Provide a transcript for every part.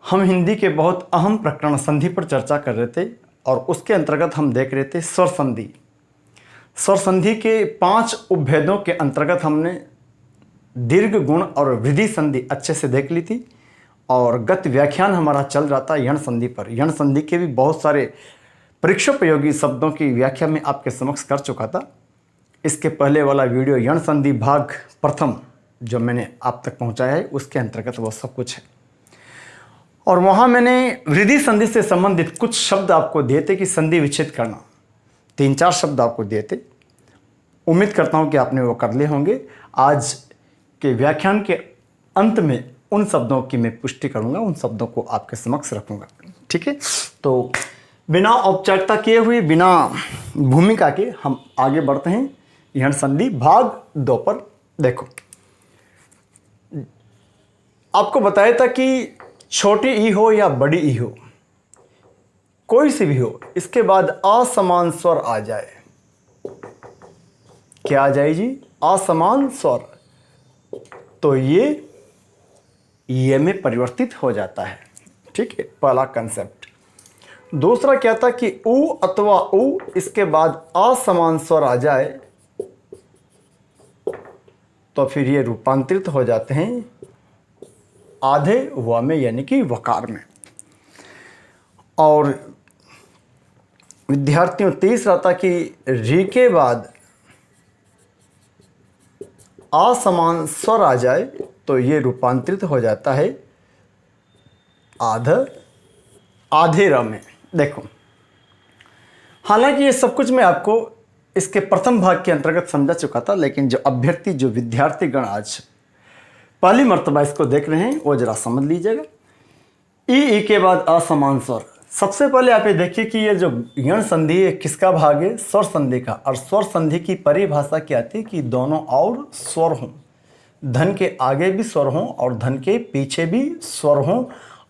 हम हिंदी के बहुत अहम प्रकरण संधि पर चर्चा कर रहे थे और उसके अंतर्गत हम देख रहे थे स्वर संधि। स्वर संधि के 5 उपभेदों के अंतर्गत हमने दीर्घ गुण और वृद्धि संधि अच्छे से देख ली थी और गत व्याख्यान हमारा चल रहा था यण संधि पर। यण संधि के भी बहुत सारे परीक्षोपयोगी शब्दों की व्याख्या में आपके समक्ष कर चुका था। इसके पहले वाला वीडियो यण संधि भाग प्रथम जो मैंने आप तक पहुंचाया है उसके अंतर्गत वो सब कुछ है। और वहाँ मैंने वृद्धि संधि से संबंधित कुछ शब्द आपको दिए थे कि संधि विच्छेद करना, 3-4 शब्द आपको दिए थे। उम्मीद करता हूँ कि आपने वो कर लिए होंगे। आज के व्याख्यान के अंत में उन शब्दों की मैं पुष्टि करूँगा, उन शब्दों को आपके समक्ष रखूँगा। ठीक है, तो बिना औपचारिकता किए हुए, बिना भूमिका के हम आगे बढ़ते हैं यण संधि भाग 2 पर। देखो, आपको बताया था कि छोटी ई हो या बड़ी ई हो, कोई सी भी हो, इसके बाद असमान स्वर आ जाए। क्या आ जाए जी? असमान स्वर, तो ये में परिवर्तित हो जाता है। ठीक है, पहला कंसेप्ट। दूसरा क्या था कि ऊ अथवा ऊ, इसके बाद असमान स्वर आ जाए तो फिर ये रूपांतरित हो जाते हैं आधे व में, यानी कि वकार में। और विद्यार्थियों, तीसरा था कि री के बाद असमान स्वर आ जाए तो ये रूपांतरित हो जाता है आधे र में। देखो, हालांकि ये सब कुछ मैं आपको इसके प्रथम भाग के अंतर्गत समझा चुका था, लेकिन जो अभ्यर्थी, जो विद्यार्थीगण आज पहली मर्तबा इसको देख रहे हैं वो जरा समझ लीजिएगा। ई के बाद असमान स्वर। सबसे पहले आप ये देखिए कि ये जो यण संधि है किसका भाग है? स्वर संधि का। और स्वर संधि की परिभाषा क्या आती है कि दोनों और स्वर हों, धन के आगे भी स्वर हों और धन के पीछे भी स्वर हों,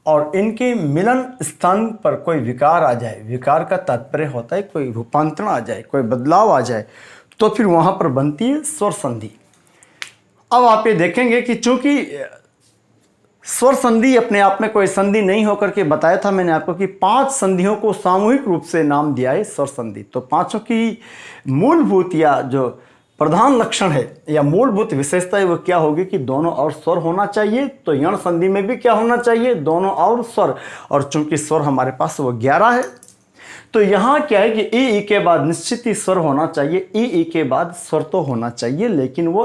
और इनके मिलन स्थान पर कोई विकार आ जाए। विकार का तात्पर्य होता है कोई रूपांतरण आ जाए, कोई बदलाव आ जाए, तो फिर वहां पर बनती है स्वर संधि। अब आप ये देखेंगे कि चूंकि स्वर संधि अपने आप में कोई संधि नहीं होकर के, बताया था मैंने आपको कि 5 संधियों को सामूहिक रूप से नाम दिया है स्वर संधि। तो पांचों की मूलभूत या जो प्रधान लक्षण है या मूलभूत विशेषता है वो क्या होगी कि दोनों और स्वर होना चाहिए। तो यण संधि में भी क्या होना चाहिए? दोनों और स्वर। और चूंकि स्वर हमारे पास वो 11 है, तो यहाँ क्या है कि ई के बाद निश्चित ही स्वर होना चाहिए। ई के बाद स्वर तो होना चाहिए, लेकिन वो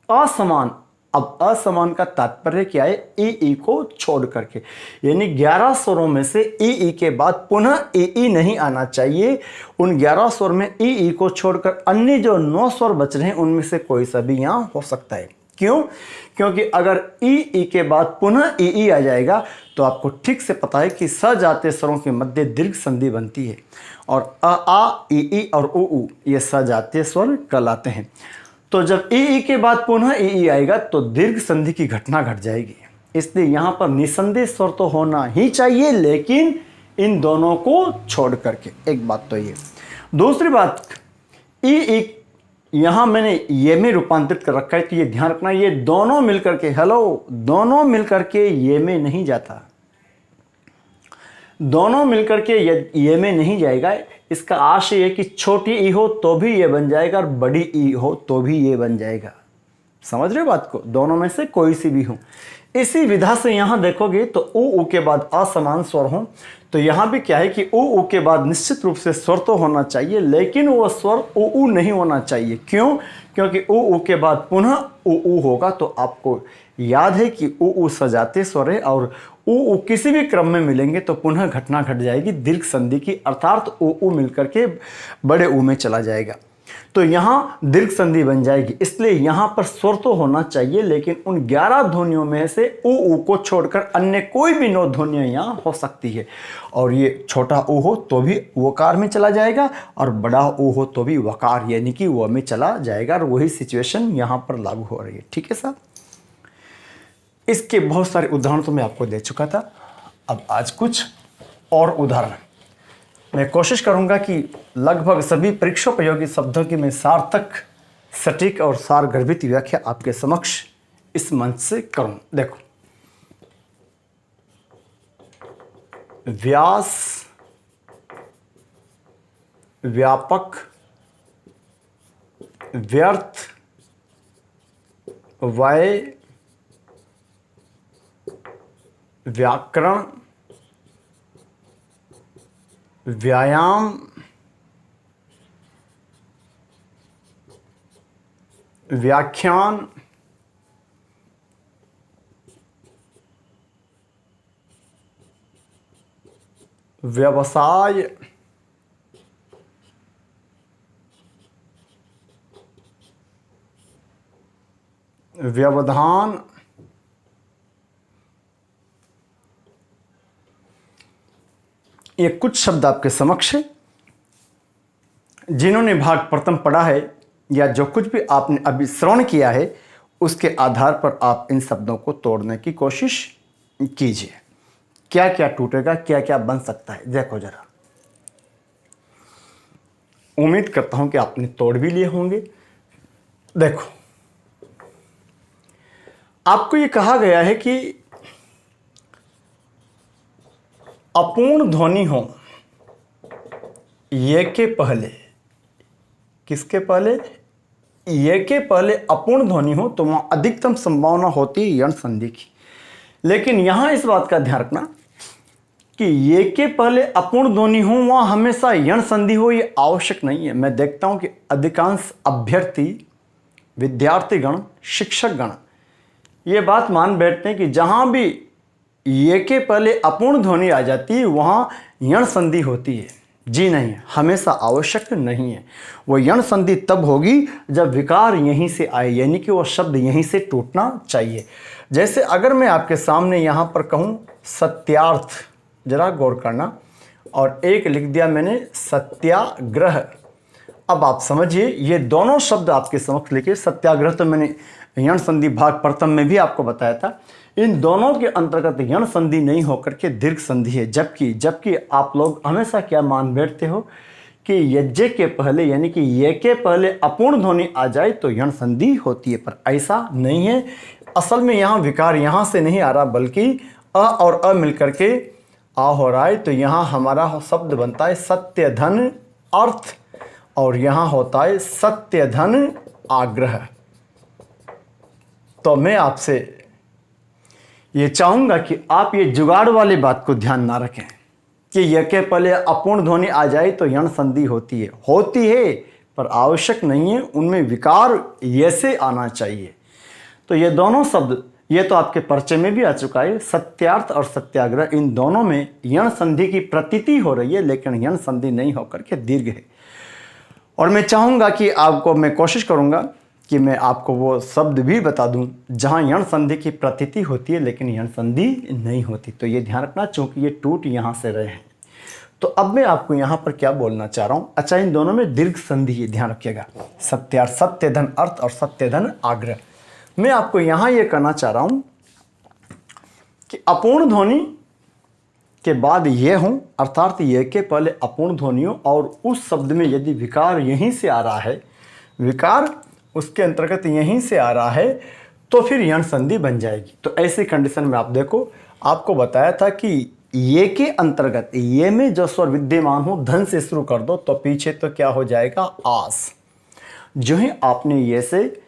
असमान। अब असमान का तात्पर्य क्या है? ई को छोड़ करके, यानी 11 स्वरों में से ई के बाद पुनः ई नहीं आना चाहिए। उन 11 स्वर में ई को छोड़कर अन्य जो 9 स्वर बच रहे हैं उनमें से कोई सा भी यहां हो सकता है। क्यों? क्योंकि अगर ई के बाद पुनः ई आ जाएगा तो आपको ठीक से पता है कि सजातीय स्वरों के मध्य दीर्घ संधि बनती है, और आ ई और उ ये सजातीय स्वर कहलाते हैं। तो जब ई के बाद पुनः ई आएगा तो दीर्घ संधि की घटना घट जाएगी। इसलिए यहां पर निसंदेह स्वर तो होना ही चाहिए, लेकिन इन दोनों को छोड़ करके। एक बात तो ये। दूसरी बात, ई यहां मैंने ये में रूपांतरित कर रखा है, तो ये ध्यान रखना, ये दोनों मिलकर के, दोनों मिलकर के ये में नहीं जाता। दोनों मिलकर के ये में नहीं जाएगा। इसका आशय है कि छोटी ई हो तो भी ये बन जाएगा और बड़ी ई हो तो भी ये बन जाएगा। समझ रहे हो बात को? दोनों में से कोई सी भी हो। इसी विधा से यहां देखोगे तो ऊ के बाद असमान स्वर हो, तो यहां भी क्या है कि ऊ के बाद निश्चित रूप से स्वर तो होना चाहिए, लेकिन वो स्वर ऊ नहीं होना चाहिए। क्यों? क्योंकि ऊ के बाद पुनः ऊ होगा तो आपको याद है कि ऊ सजातीय स्वर है, और ऊ किसी भी क्रम में मिलेंगे तो पुनः घटना घट जाएगी दीर्घ संधि की, अर्थात ऊ मिलकर के बड़े ऊ में चला जाएगा, तो यहां दीर्घ संधि बन जाएगी। इसलिए यहां पर स्वर तो होना चाहिए, लेकिन उन 11 ध्वनियों में से ऊ को छोड़कर अन्य कोई भी 9 ध्वनियां यहां हो सकती है। और ये छोटा ऊ हो तो भी वकार में चला जाएगा, और बड़ा ऊ हो तो भी वकार यानी कि व में चला जाएगा, और वही सिचुएशन यहां पर लागू हो रही है। ठीक है साहब? इसके बहुत सारे उदाहरण तो मैं आपको दे चुका था। अब आज कुछ और उदाहरण मैं कोशिश करूंगा कि लगभग सभी परीक्षोपयोगी शब्दों की मैं सार्थक, सटीक और सारगर्भित व्याख्या आपके समक्ष इस मंच से करूं। देखो, व्यास, व्यापक, व्यर्थ, व्यय, व्याकरण, व्यायाम, व्याख्यान, व्यवसाय, व्यवधान, ये कुछ शब्द आपके समक्ष है। जिन्होंने भाग प्रथम पढ़ा है या जो कुछ भी आपने अभी श्रवण किया है उसके आधार पर आप इन शब्दों को तोड़ने की कोशिश कीजिए। क्या क्या टूटेगा, क्या क्या बन सकता है, देखो जरा। उम्मीद करता हूं कि आपने तोड़ भी लिए होंगे। देखो, आपको ये कहा गया है कि अपूर्ण ध्वनि हो ये के पहले, किसके पहले, ये के पहले अपूर्ण ध्वनि हो तो वहां अधिकतम संभावना होती है यण संधि की। लेकिन यहां इस बात का ध्यान रखना कि ये के पहले अपूर्ण ध्वनि हो वहां हमेशा यण संधि हो ये आवश्यक नहीं है। मैं देखता हूं कि अधिकांश अभ्यर्थी, विद्यार्थीगण, शिक्षकगण ये बात मान बैठते हैं कि जहां भी ये के पहले अपूर्ण ध्वनि आ जाती है वहां यण संधि होती है। जी नहीं, हमेशा आवश्यक नहीं है। वो यण संधि तब होगी जब विकार यहीं से आए, यानी कि वो शब्द यहीं से टूटना चाहिए। जैसे अगर मैं आपके सामने यहाँ पर कहूँ सत्यार्थ, जरा गौर करना, और एक लिख दिया मैंने सत्याग्रह। अब आप समझिए, ये दोनों शब्द आपके समक्ष लिखे। सत्याग्रह तो मैंने यण संधि भाग प्रथम में भी आपको बताया था। इन दोनों के अंतर्गत यण संधि नहीं होकर के दीर्घ संधि है। जबकि आप लोग हमेशा क्या मान बैठते हो कि यज्ञ के पहले, यानी कि ये के पहले अपूर्ण ध्वनि आ जाए तो यण संधि होती है, पर ऐसा नहीं है। असल में यहाँ विकार यहाँ से नहीं आ रहा, बल्कि अ और अ मिलकर के आ हो रहा है। तो यहाँ हमारा शब्द बनता है सत्य धन अर्थ, और यहाँ होता है सत्य धन आग्रह। तो मैं आपसे ये चाहूंगा कि आप ये जुगाड़ वाली बात को ध्यान ना रखें कि यह के पहले अपूर्ण ध्वनि आ जाए तो यण संधि होती है, पर आवश्यक नहीं है। उनमें विकार ये से आना चाहिए। तो ये दोनों शब्द, ये तो आपके परिचय में भी आ चुका है। सत्यार्थ और सत्याग्रह, इन दोनों में यण संधि की प्रतीति हो रही है, लेकिन यण संधि नहीं होकर के दीर्घ है। और मैं चाहूंगा कि आपको, मैं कोशिश करूंगा कि मैं आपको वो शब्द भी बता दूं जहां यण संधि की प्रतीति होती है लेकिन यण संधि नहीं होती। तो ये ध्यान रखना, चूंकि ये टूट यहां से रहे हैं। तो अब मैं आपको यहां पर क्या बोलना चाह रहा हूं। अच्छा, इन दोनों में दीर्घ संधि, ये ध्यान रखिएगा। सत्यार्थ, सत्य धन अर्थ और सत्य धन आग्रह। मैं आपको यहां ये कहना चाह रहा हूं कि अपूर्ण ध्वनि के बाद ये हूं, अर्थात ये के पहले अपूर्ण ध्वनि हो और उस शब्द में यदि विकार यहीं से आ रहा है, विकार उसके अंतर्गत यहीं से आ रहा है, तो फिर यण संधि बन जाएगी। तो ऐसी कंडीशन में आप देखो, आपको बताया था कि ये के अंतर्गत ये में जो स्वर विद्यमान हो, धन से शुरू कर दो तो पीछे तो क्या हो जाएगा, आस। जो ही आपने ये से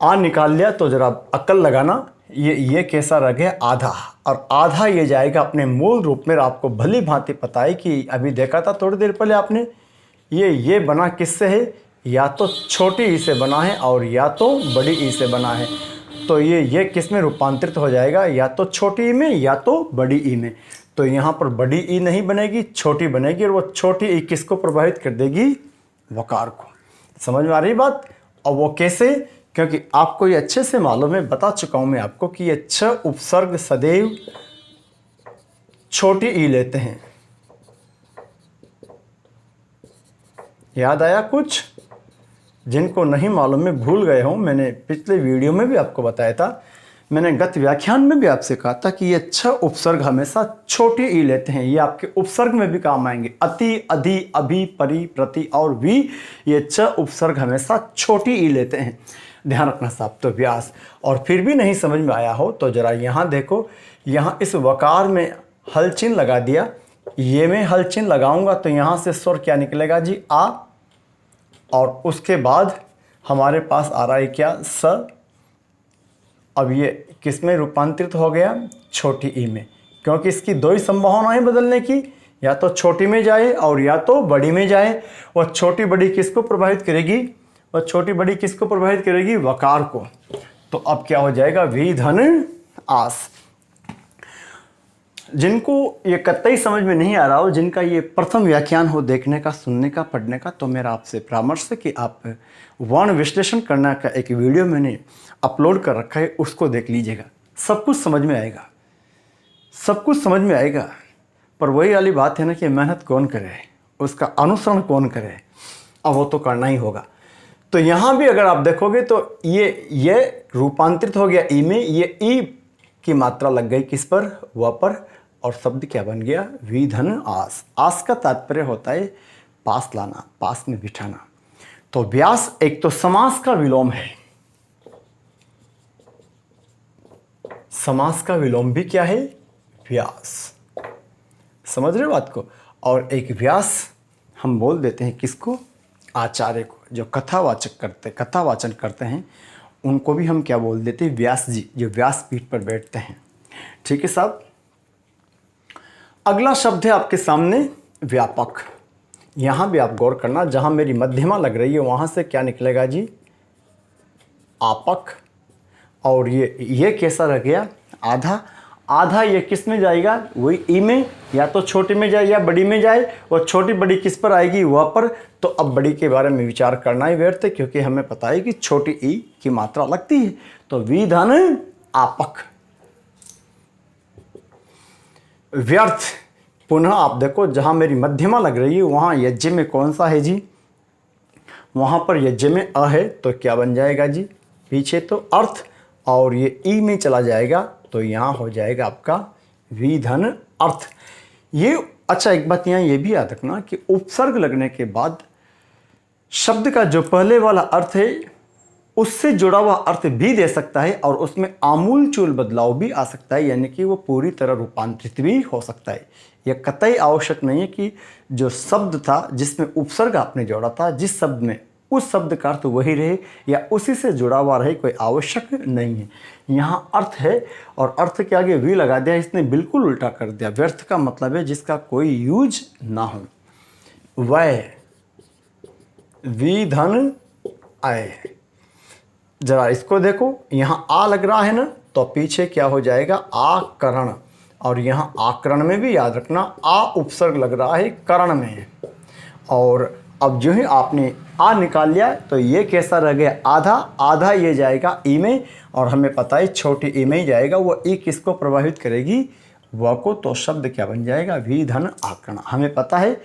आ निकाल लिया तो जरा अक्ल लगाना, ये कैसा रह गया, आधा, और आधा ये जाएगा अपने मूल रूप में। आपको भली भांति पता है कि अभी देखा था थोड़ी देर पहले आपने, ये बना किससे है, या तो छोटी ई से बना है और या तो बड़ी ई से बना है। तो ये किस में रूपांतरित हो जाएगा, या तो छोटी ई में या तो बड़ी ई में। तो यहाँ पर बड़ी ई नहीं बनेगी, छोटी बनेगी, और वो छोटी ई किसको प्रभावित कर देगी, वकार को। समझ में आ रही बात। और वो कैसे, क्योंकि आपको ये अच्छे से मालूम है, बता चुका हूँ मैं आपको कि ये छ उपसर्ग सदैव छोटी ई लेते हैं। याद आया कुछ? जिनको नहीं मालूम में भूल गए हो, मैंने पिछले वीडियो में भी आपको बताया था, मैंने गत व्याख्यान में भी आपसे कहा था कि ये छ उपसर्ग हमेशा छोटी ई लेते हैं। ये आपके उपसर्ग में भी काम आएंगे। अति, अधि, अभि, परि, प्रति और वि, ये छ उपसर्ग हमेशा छोटी ई लेते हैं। ध्यान रखना साहब। तो व्यास, और फिर भी नहीं समझ में आया हो तो जरा यहाँ देखो, यहाँ इस वकार में हल चिन्ह लगा दिया। ये में हल चिन्ह लगाऊंगा तो यहाँ से स्वर क्या निकलेगा जी, आ, और उसके बाद हमारे पास आ रहा है क्या, स। अब ये किस में रूपांतरित हो गया, छोटी ई में, क्योंकि इसकी दो ही संभावनाएं बदलने की, या तो छोटी में जाए और या तो बड़ी में जाए। और छोटी बड़ी किसको प्रभावित करेगी, और छोटी बड़ी किसको प्रभावित करेगी, वकार को। तो अब क्या हो जाएगा, वी धन आस। जिनको ये कतई समझ में नहीं आ रहा हो, जिनका ये प्रथम व्याख्यान हो देखने का, सुनने का, पढ़ने का, तो मेरा आपसे परामर्श है कि आप वर्ण विश्लेषण करना का एक वीडियो मैंने अपलोड कर रखा है, उसको देख लीजिएगा। सब कुछ समझ में आएगा, सब कुछ समझ में आएगा। पर वही वाली बात है ना कि मेहनत कौन करे, उसका अनुसरण कौन करे, अब वो तो करना ही होगा। तो यहाँ भी अगर आप देखोगे तो ये रूपांतरित हो गया ई में, ये ई की मात्रा लग गई किस पर, व पर, और शब्द क्या बन गया, वी धन आस। आस का तात्पर्य होता है पास लाना, पास में बिठाना। तो व्यास एक तो समास का विलोम है, समास का विलोम भी क्या है, व्यास। समझ रहे हो बात को। और एक व्यास हम बोल देते हैं किसको, आचार्य को, जो कथावाचन करते हैं, उनको भी हम क्या बोल देते हैं, व्यास जी, जो व्यास पीठ पर बैठते हैं। ठीक है साहब। अगला शब्द है आपके सामने व्यापक। यहाँ भी आप गौर करना, जहाँ मेरी मध्यमा लग रही है वहाँ से क्या निकलेगा जी, आपक। और ये कैसा रह गया, आधा। आधा ये किस में जाएगा, वही ई में, या तो छोटी में जाए या बड़ी में जाए। और छोटी बड़ी किस पर आएगी, वह पर। तो अब बड़ी के बारे में विचार करना ही व्यर्थ है, क्योंकि हमें पता है कि छोटी ई की मात्रा लगती है। तो वी धन आपक, व्यर्थ। पुनः आप देखो, जहां मेरी मध्यमा लग रही है वहां यज्ञ में कौन सा है जी, वहां पर यज्ञ में अ है, तो क्या बन जाएगा जी, पीछे तो अर्थ, और ये ई में चला जाएगा तो यहाँ हो जाएगा आपका वी धन अर्थ। ये अच्छा, एक बात यहाँ ये भी याद रखना कि उपसर्ग लगने के बाद शब्द का जो पहले वाला अर्थ है उससे जुड़ा हुआ अर्थ भी दे सकता है, और उसमें आमूल चूल बदलाव भी आ सकता है, यानी कि वो पूरी तरह रूपांतरित भी हो सकता है। यह कतई आवश्यक नहीं है कि जो शब्द था जिसमें उपसर्ग आपने जोड़ा था, जिस शब्द में, उस शब्द का अर्थ वही रहे या उसी से जुड़ा हुआ रहे, कोई आवश्यक नहीं है। यहाँ अर्थ है और अर्थ के आगे वी लगा दिया, इसने बिल्कुल उल्टा कर दिया। व्यर्थ का मतलब है जिसका कोई यूज ना हो। वह, वी धन आए। जरा इसको देखो, यहाँ आ लग रहा है ना, तो पीछे क्या हो जाएगा, आकरण। और यहाँ आकरण में भी याद रखना, आ उपसर्ग लग रहा है करण में। और अब जो ही आपने आ निकाल लिया तो ये कैसा रह गया, आधा। आधा ये जाएगा ई में, और हमें पता है छोटी ई में ही जाएगा। वो ई किसको प्रभावित करेगी, व को। तो शब्द क्या बन जाएगा, वी धन आकरण। हमें पता है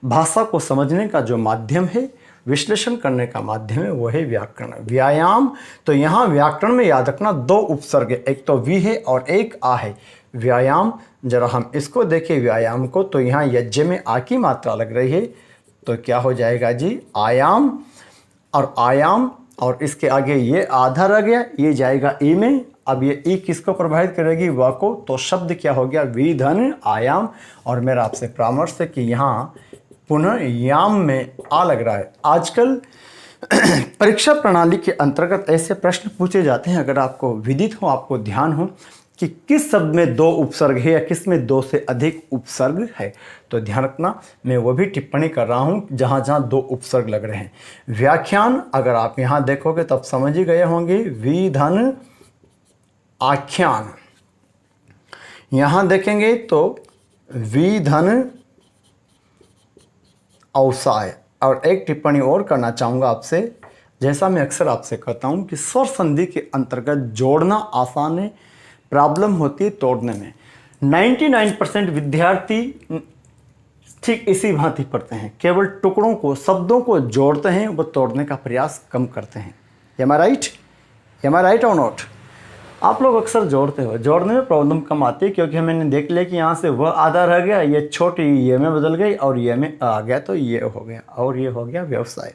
भाषा को समझने का जो माध्यम है, विश्लेषण करने का माध्यम है, वो है व्याकरण, व्यायाम। तो यहाँ व्याकरण में याद रखना दो उपसर्ग, एक तो वी है और एक आ है, व्यायाम। जरा हम इसको देखें व्यायाम को, तो यहाँ यज्ञ में आ की मात्रा लग रही है, तो क्या हो जाएगा जी, आयाम। और आयाम, और इसके आगे ये आधा रह गया, ये जाएगा ई में। अब ये ई किसको प्रभावित करेगी, व को। तो शब्द क्या हो गया, वी धन आयाम। और मेरा आपसे परामर्श है कि यहाँ पुनः याम में आ लग रहा है। आजकल परीक्षा प्रणाली के अंतर्गत ऐसे प्रश्न पूछे जाते हैं, अगर आपको विदित हो, आपको ध्यान हो कि किस शब्द में दो उपसर्ग है या किस में दो से अधिक उपसर्ग है, तो ध्यान रखना। मैं वो भी टिप्पणी कर रहा हूँ जहाँ जहाँ दो उपसर्ग लग रहे हैं। व्याख्यान अगर आप यहाँ देखोगे तब समझ ही गए होंगे, वी धन आख्यान। यहाँ देखेंगे तो वी धन अवसाय। और एक टिप्पणी और करना चाहूँगा आपसे, जैसा मैं अक्सर आपसे कहता हूँ कि स्वर संधि के अंतर्गत जोड़ना आसान है, प्रॉब्लम होती है तोड़ने में। 99% विद्यार्थी ठीक इसी भांति पढ़ते हैं, केवल टुकड़ों को, शब्दों को जोड़ते हैं, वो तोड़ने का प्रयास कम करते हैं। एम आई राइट? एम आई राइट और नॉट? आप लोग अक्सर जोड़ते हो, जोड़ने में प्रॉब्लम कम आती है, क्योंकि मैंने देख लिया कि यहाँ से वह आधा रह गया, ये छोटी ये में बदल गई और ये में आ गया, तो ये हो गया और ये हो गया व्यवसाय।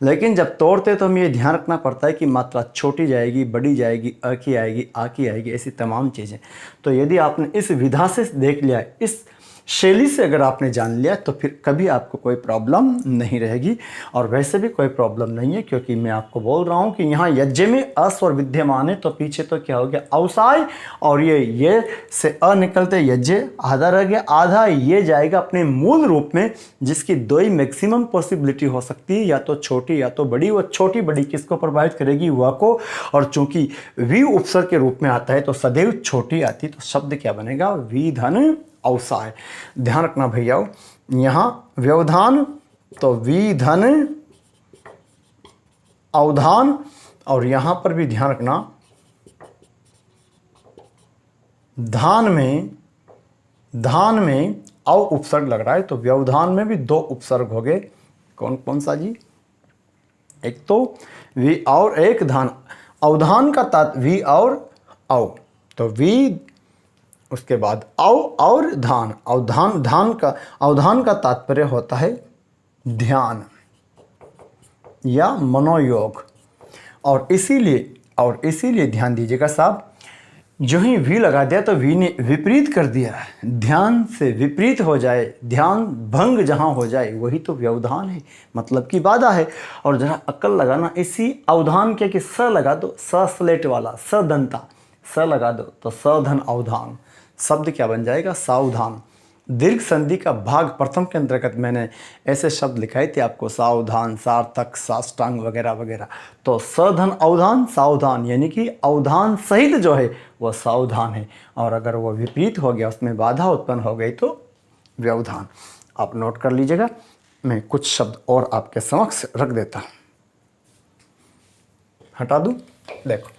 लेकिन जब तोड़ते तो हमें ये ध्यान रखना पड़ता है कि मात्रा छोटी जाएगी, बड़ी जाएगी, अ की आएगी, आ की आएगी, ऐसी तमाम चीज़ें। तो यदि आपने इस विधा से देख लिया, इस शैली से अगर आपने जान लिया तो फिर कभी आपको कोई प्रॉब्लम नहीं रहेगी। और वैसे भी कोई प्रॉब्लम नहीं है, क्योंकि मैं आपको बोल रहा हूँ कि यहाँ यज्ञ में अस्वर विद्यमान है, तो पीछे तो क्या हो गया अवसाय, और ये से अ निकलते यज्ञ आधा रह गया, आधा ये जाएगा अपने मूल रूप में, जिसकी दो ही मैक्सिमम पॉसिबिलिटी हो सकती है, या तो छोटी या तो बड़ी। वो छोटी बड़ी किसको प्रभावित करेगी? व को। और चूंकि वी उपसर्ग के रूप में आता है तो सदैव छोटी आती, तो शब्द क्या बनेगा? वी धन अवसाय। ध्यान रखना भैया, यहां व्यवधान तो वी धन अवधान, और यहां पर भी ध्यान रखना धान में अव उपसर्ग लग रहा है, तो व्यवधान में भी दो उपसर्ग हो गए। कौन कौन सा जी? एक तो वी और एक धान। अवधान का तात वी और अव, तो वी उसके बाद अव और धान। अवधान का तात्पर्य होता है ध्यान या मनोयोग। और इसीलिए ध्यान दीजिएगा साहब, जो ही वी लगा दिया तो वी ने विपरीत कर दिया। ध्यान से विपरीत हो जाए, ध्यान भंग जहाँ हो जाए, वही तो व्यवधान है, मतलब की बाधा है। और जरा अक्ल लगाना, इसी अवधान के कि स लगा दो, स स्लेट वाला, स दंता, स लगा दो तो सधन अवधान। शब्द क्या बन जाएगा? सावधान। दीर्घ संधि का भाग प्रथम के अंतर्गत मैंने ऐसे शब्द लिखाए थे आपको, सावधान, सार्थक, साष्टांग वगैरह वगैरह। तो सधन अवधान, सावधान, यानी कि अवधान सहित जो है वह सावधान है। और अगर वो विपरीत हो गया, उसमें बाधा उत्पन्न हो गई, तो व्यवधान। आप नोट कर लीजिएगा। मैं कुछ शब्द और आपके समक्ष रख देता, हटा दूं। देखो,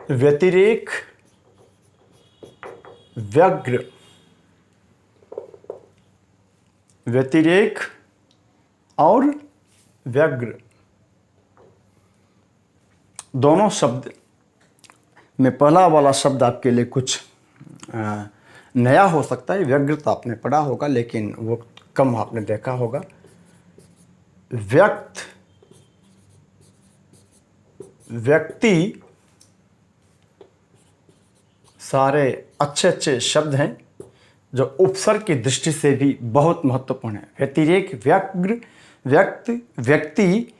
व्यतिरेक, व्यग्र, व्यतिरेक और व्यग्र दोनों शब्द में पहला वाला शब्द आपके लिए कुछ नया हो सकता है। व्यग्र तो आपने पढ़ा होगा, लेकिन वो कम आपने देखा होगा। व्यक्त, व्यक्ति, सारे अच्छे अच्छे शब्द हैं जो उपसर्ग की दृष्टि से भी बहुत महत्वपूर्ण है। व्यतिरेक, व्यग्र, व्यक्त, व्यक्ति,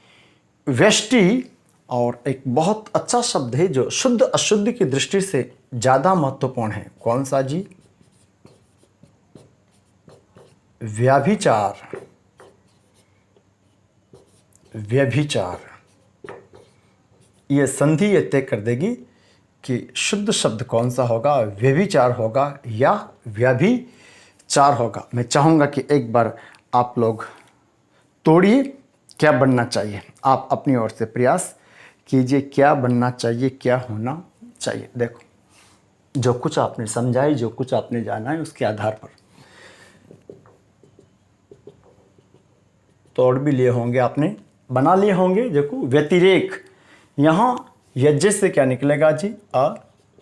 व्यष्टि, और एक बहुत अच्छा शब्द है जो शुद्ध अशुद्ध की दृष्टि से ज़्यादा महत्वपूर्ण है। कौन सा जी? व्याभिचार। व्यभिचार। ये संधि ये तय कर देगी कि शुद्ध शब्द कौन सा होगा, व्यभिचार होगा या व्यभिचार होगा। मैं चाहूँगा कि एक बार आप लोग तोड़िए, क्या बनना चाहिए। आप अपनी ओर से प्रयास कीजिए, क्या बनना चाहिए, क्या होना चाहिए। देखो, जो कुछ आपने समझाई, जो कुछ आपने जाना है, उसके आधार पर तोड़ भी लिए होंगे, आपने बना लिए होंगे। देखो, व्यतिरेक, यहाँ यज्ञ से क्या निकलेगा जी? अ,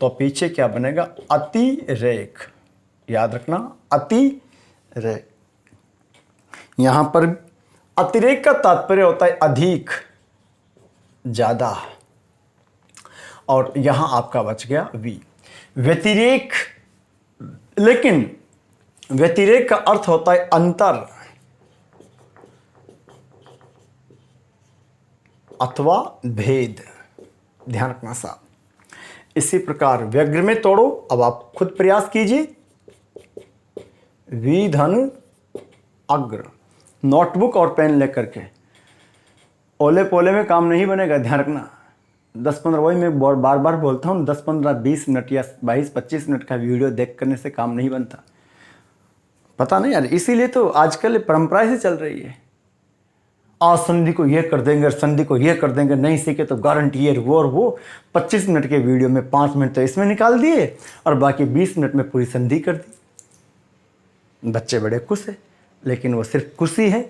तो पीछे क्या बनेगा? अतिरेक। याद रखना, अतिरेक। यहां पर अतिरेक का तात्पर्य होता है अधिक, ज्यादा। और यहां आपका बच गया वी। व्यतिरेक, लेकिन व्यतिरेक का अर्थ होता है अंतर अथवा भेद। ध्यान रखना साहब। इसी प्रकार व्यग्र में तोड़ो। अब आप खुद प्रयास कीजिए। वी धन अग्र। नोटबुक और पेन लेकर के, ओले पोले में काम नहीं बनेगा, ध्यान रखना। 10-15, वही मैं बार बार बोलता हूँ, 10-15-20 मिनट या 22-25 मिनट का वीडियो देख करने से काम नहीं बनता। पता नहीं यार, इसीलिए तो आजकल परंपरा से चल रही है। आज संधि को ये कर देंगे, संधि को ये कर देंगे, नहीं सीखे तो गारंटी ये वो और वो। 25 मिनट के वीडियो में 5 मिनट तो इसमें निकाल दिए और बाकी 20 मिनट में पूरी संधि कर दी। बच्चे बड़े खुश हैं, लेकिन वो सिर्फ खुशी है,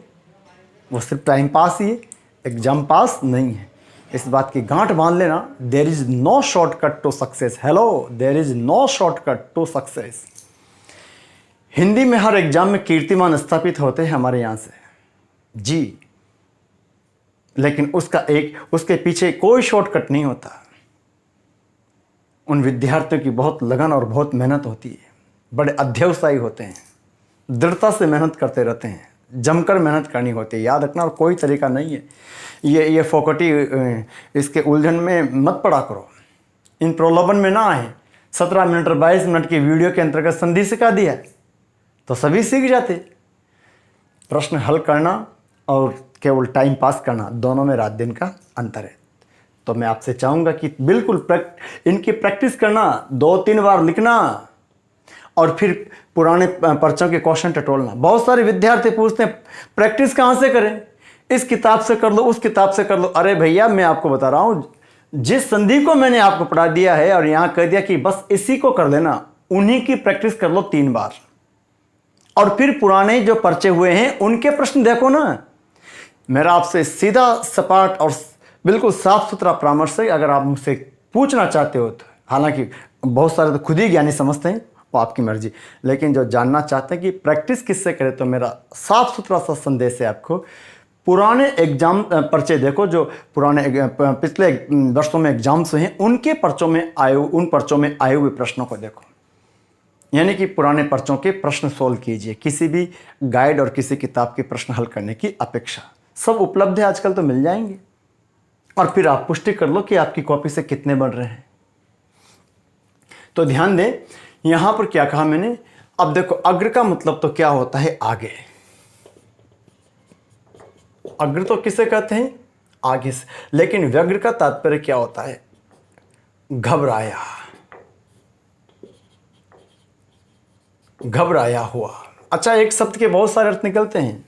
वो सिर्फ टाइम पास ही है, एग्जाम पास नहीं है। इस बात की गांठ बांध लेना, there is no shortcut to success. Hello, there is no shortcut to success. Hindi में हर एग्जाम में कीर्तिमान स्थापित होते हैं हमारे यहाँ से जी। लेकिन उसके पीछे कोई शॉर्टकट नहीं होता। उन विद्यार्थियों की बहुत लगन और बहुत मेहनत होती है, बड़े अध्यवसायी होते हैं, दृढ़ता से मेहनत करते रहते हैं, जमकर मेहनत करनी होती है। याद रखना, और कोई तरीका नहीं है। ये फोकटी इसके उलझन में मत पड़ा करो, इन प्रलोभन में ना आए। 17 मिनट और 22 मिनट की वीडियो के अंतर्गत संधि सिखा दिया तो सभी सीख जाते। प्रश्न हल करना और केवल टाइम पास करना, दोनों में रात दिन का अंतर है। तो मैं आपसे चाहूँगा कि बिल्कुल इनकी प्रैक्टिस करना, 2-3 बार लिखना और फिर पुराने पर्चों के क्वेश्चन टटोलना। बहुत सारे विद्यार्थी पूछते हैं प्रैक्टिस कहाँ से करें, इस किताब से कर लो, उस किताब से कर लो। अरे भैया, मैं आपको बता रहा हूँ, जिस संधि को मैंने आपको पढ़ा दिया है और यहाँ कह दिया कि बस इसी को कर लेना, उन्हीं की प्रैक्टिस कर लो 3 बार। और फिर पुराने जो पर्चे हुए हैं उनके प्रश्न देखो ना। मेरा आपसे सीधा सपाट और बिल्कुल साफ सुथरा परामर्श है। अगर आप मुझसे पूछना चाहते हो तो, हालांकि बहुत सारे तो खुद ही ज्ञानी समझते हैं, वो आपकी मर्जी, लेकिन जो जानना चाहते हैं कि प्रैक्टिस किससे करें, तो मेरा साफ सुथरा सा संदेश है आपको, पुराने एग्जाम पर्चे देखो, जो पुराने पिछले वर्षों में एग्जाम्स हैं उनके पर्चों में उन पर्चों में आए हुए प्रश्नों को देखो। यानी कि पुराने पर्चों के प्रश्न सोल्व कीजिए, किसी भी गाइड और किसी किताब के प्रश्न हल करने की अपेक्षा। सब उपलब्ध है आजकल, तो मिल जाएंगे। और फिर आप पुष्टि कर लो कि आपकी कॉपी से कितने बढ़ रहे हैं। तो ध्यान दें, यहां पर क्या कहा मैंने। अब देखो, अग्र का मतलब तो क्या होता है, आगे। अग्र तो किसे कहते हैं, आगे से। लेकिन व्यग्र का तात्पर्य क्या होता है, घबराया, घबराया हुआ। अच्छा, एक शब्द के बहुत सारे अर्थ निकलते हैं,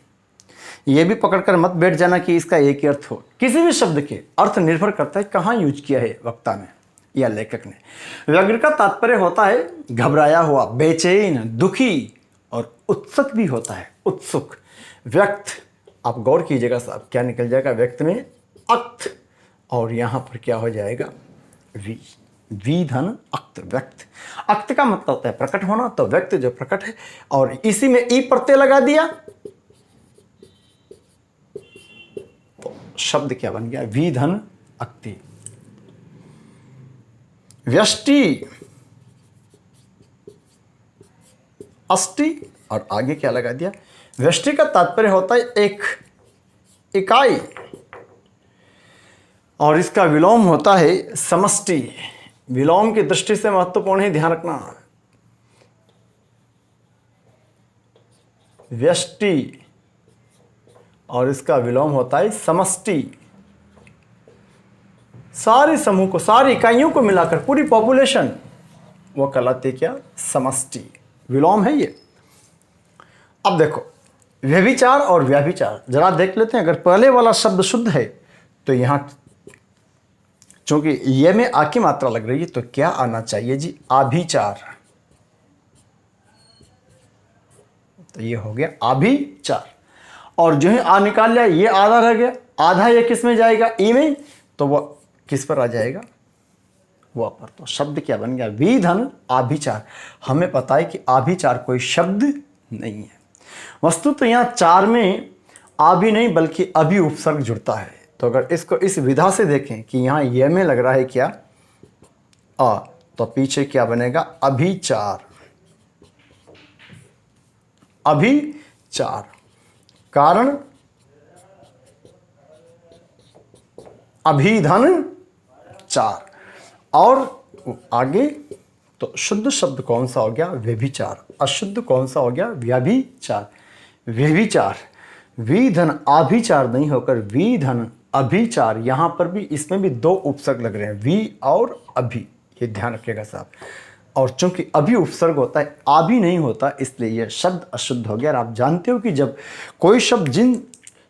यह भी पकड़कर मत बैठ जाना कि इसका एक ही अर्थ हो। किसी भी शब्द के अर्थ निर्भर करता है कहां यूज किया है वक्ता ने या लेखक ने। व्यग्र का तात्पर्य होता है घबराया हुआ, बेचैन, दुखी, और उत्सुक भी होता है, उत्सुक। व्यक्त, आप गौर कीजिएगा साहब, क्या निकल जाएगा व्यक्त में, अक्त, और यहां पर क्या हो जाएगा, वी। वी धन अक्त, व्यक्त। अक्त का मतलब होता है प्रकट होना, तो व्यक्त जो प्रकट है, और इसी में ई प्रत्यय लगा दिया तो शब्द क्या बन गया, वी धन अक्ति। व्यष्टि, अष्टि, और आगे क्या लगा दिया। व्यष्टि का तात्पर्य होता है एक, इकाई, और इसका विलोम होता है समष्टि। विलोम की दृष्टि से महत्वपूर्ण है, ध्यान रखना। व्यष्टि और इसका विलोम होता है समष्टि। सारे समूह को, सारी इकाइयों को मिलाकर पूरी पॉपुलेशन, वो कहलाती क्या, समष्टि। विलोम है ये। अब देखो, व्यभिचार और व्याभिचार जरा देख लेते हैं। अगर पहले वाला शब्द शुद्ध है तो यहां चूंकि ये में आ की मात्रा लग रही है तो क्या आना चाहिए जी, आभिचार। तो ये हो गया आभिचार। और जो है आ निकाल लिया, ये आधा रह गया, आधा ये किस में जाएगा, ई में, तो वो किस पर आ जाएगा, वो पर। तो शब्द क्या बन गया, विधन आभिचार। हमें पता है कि आभिचार कोई शब्द नहीं है। वस्तु तो यहाँ चार में आभि नहीं बल्कि अभि उपसर्ग जुड़ता है। तो अगर इसको इस विधा से देखें कि यहाँ ये में लग रहा है क्या, आ, तो पीछे क्या बनेगा, अभिचार। अभिचार, कारण अभिधन चार, और आगे तो शुद्ध शब्द कौन सा हो गया, व्यभिचार। अशुद्ध कौन सा हो गया, व्याभिचार। व्यभिचार, विधन आभिचार नहीं होकर विधन अभिचार। यहां पर भी, इसमें भी दो उपसर्ग लग रहे हैं, वी और अभि, ये ध्यान रखिएगा साहब। और चूंकि अभि उपसर्ग होता है, आभि नहीं होता, इसलिए यह शब्द अशुद्ध हो गया। और आप जानते हो कि जब कोई शब्द जिन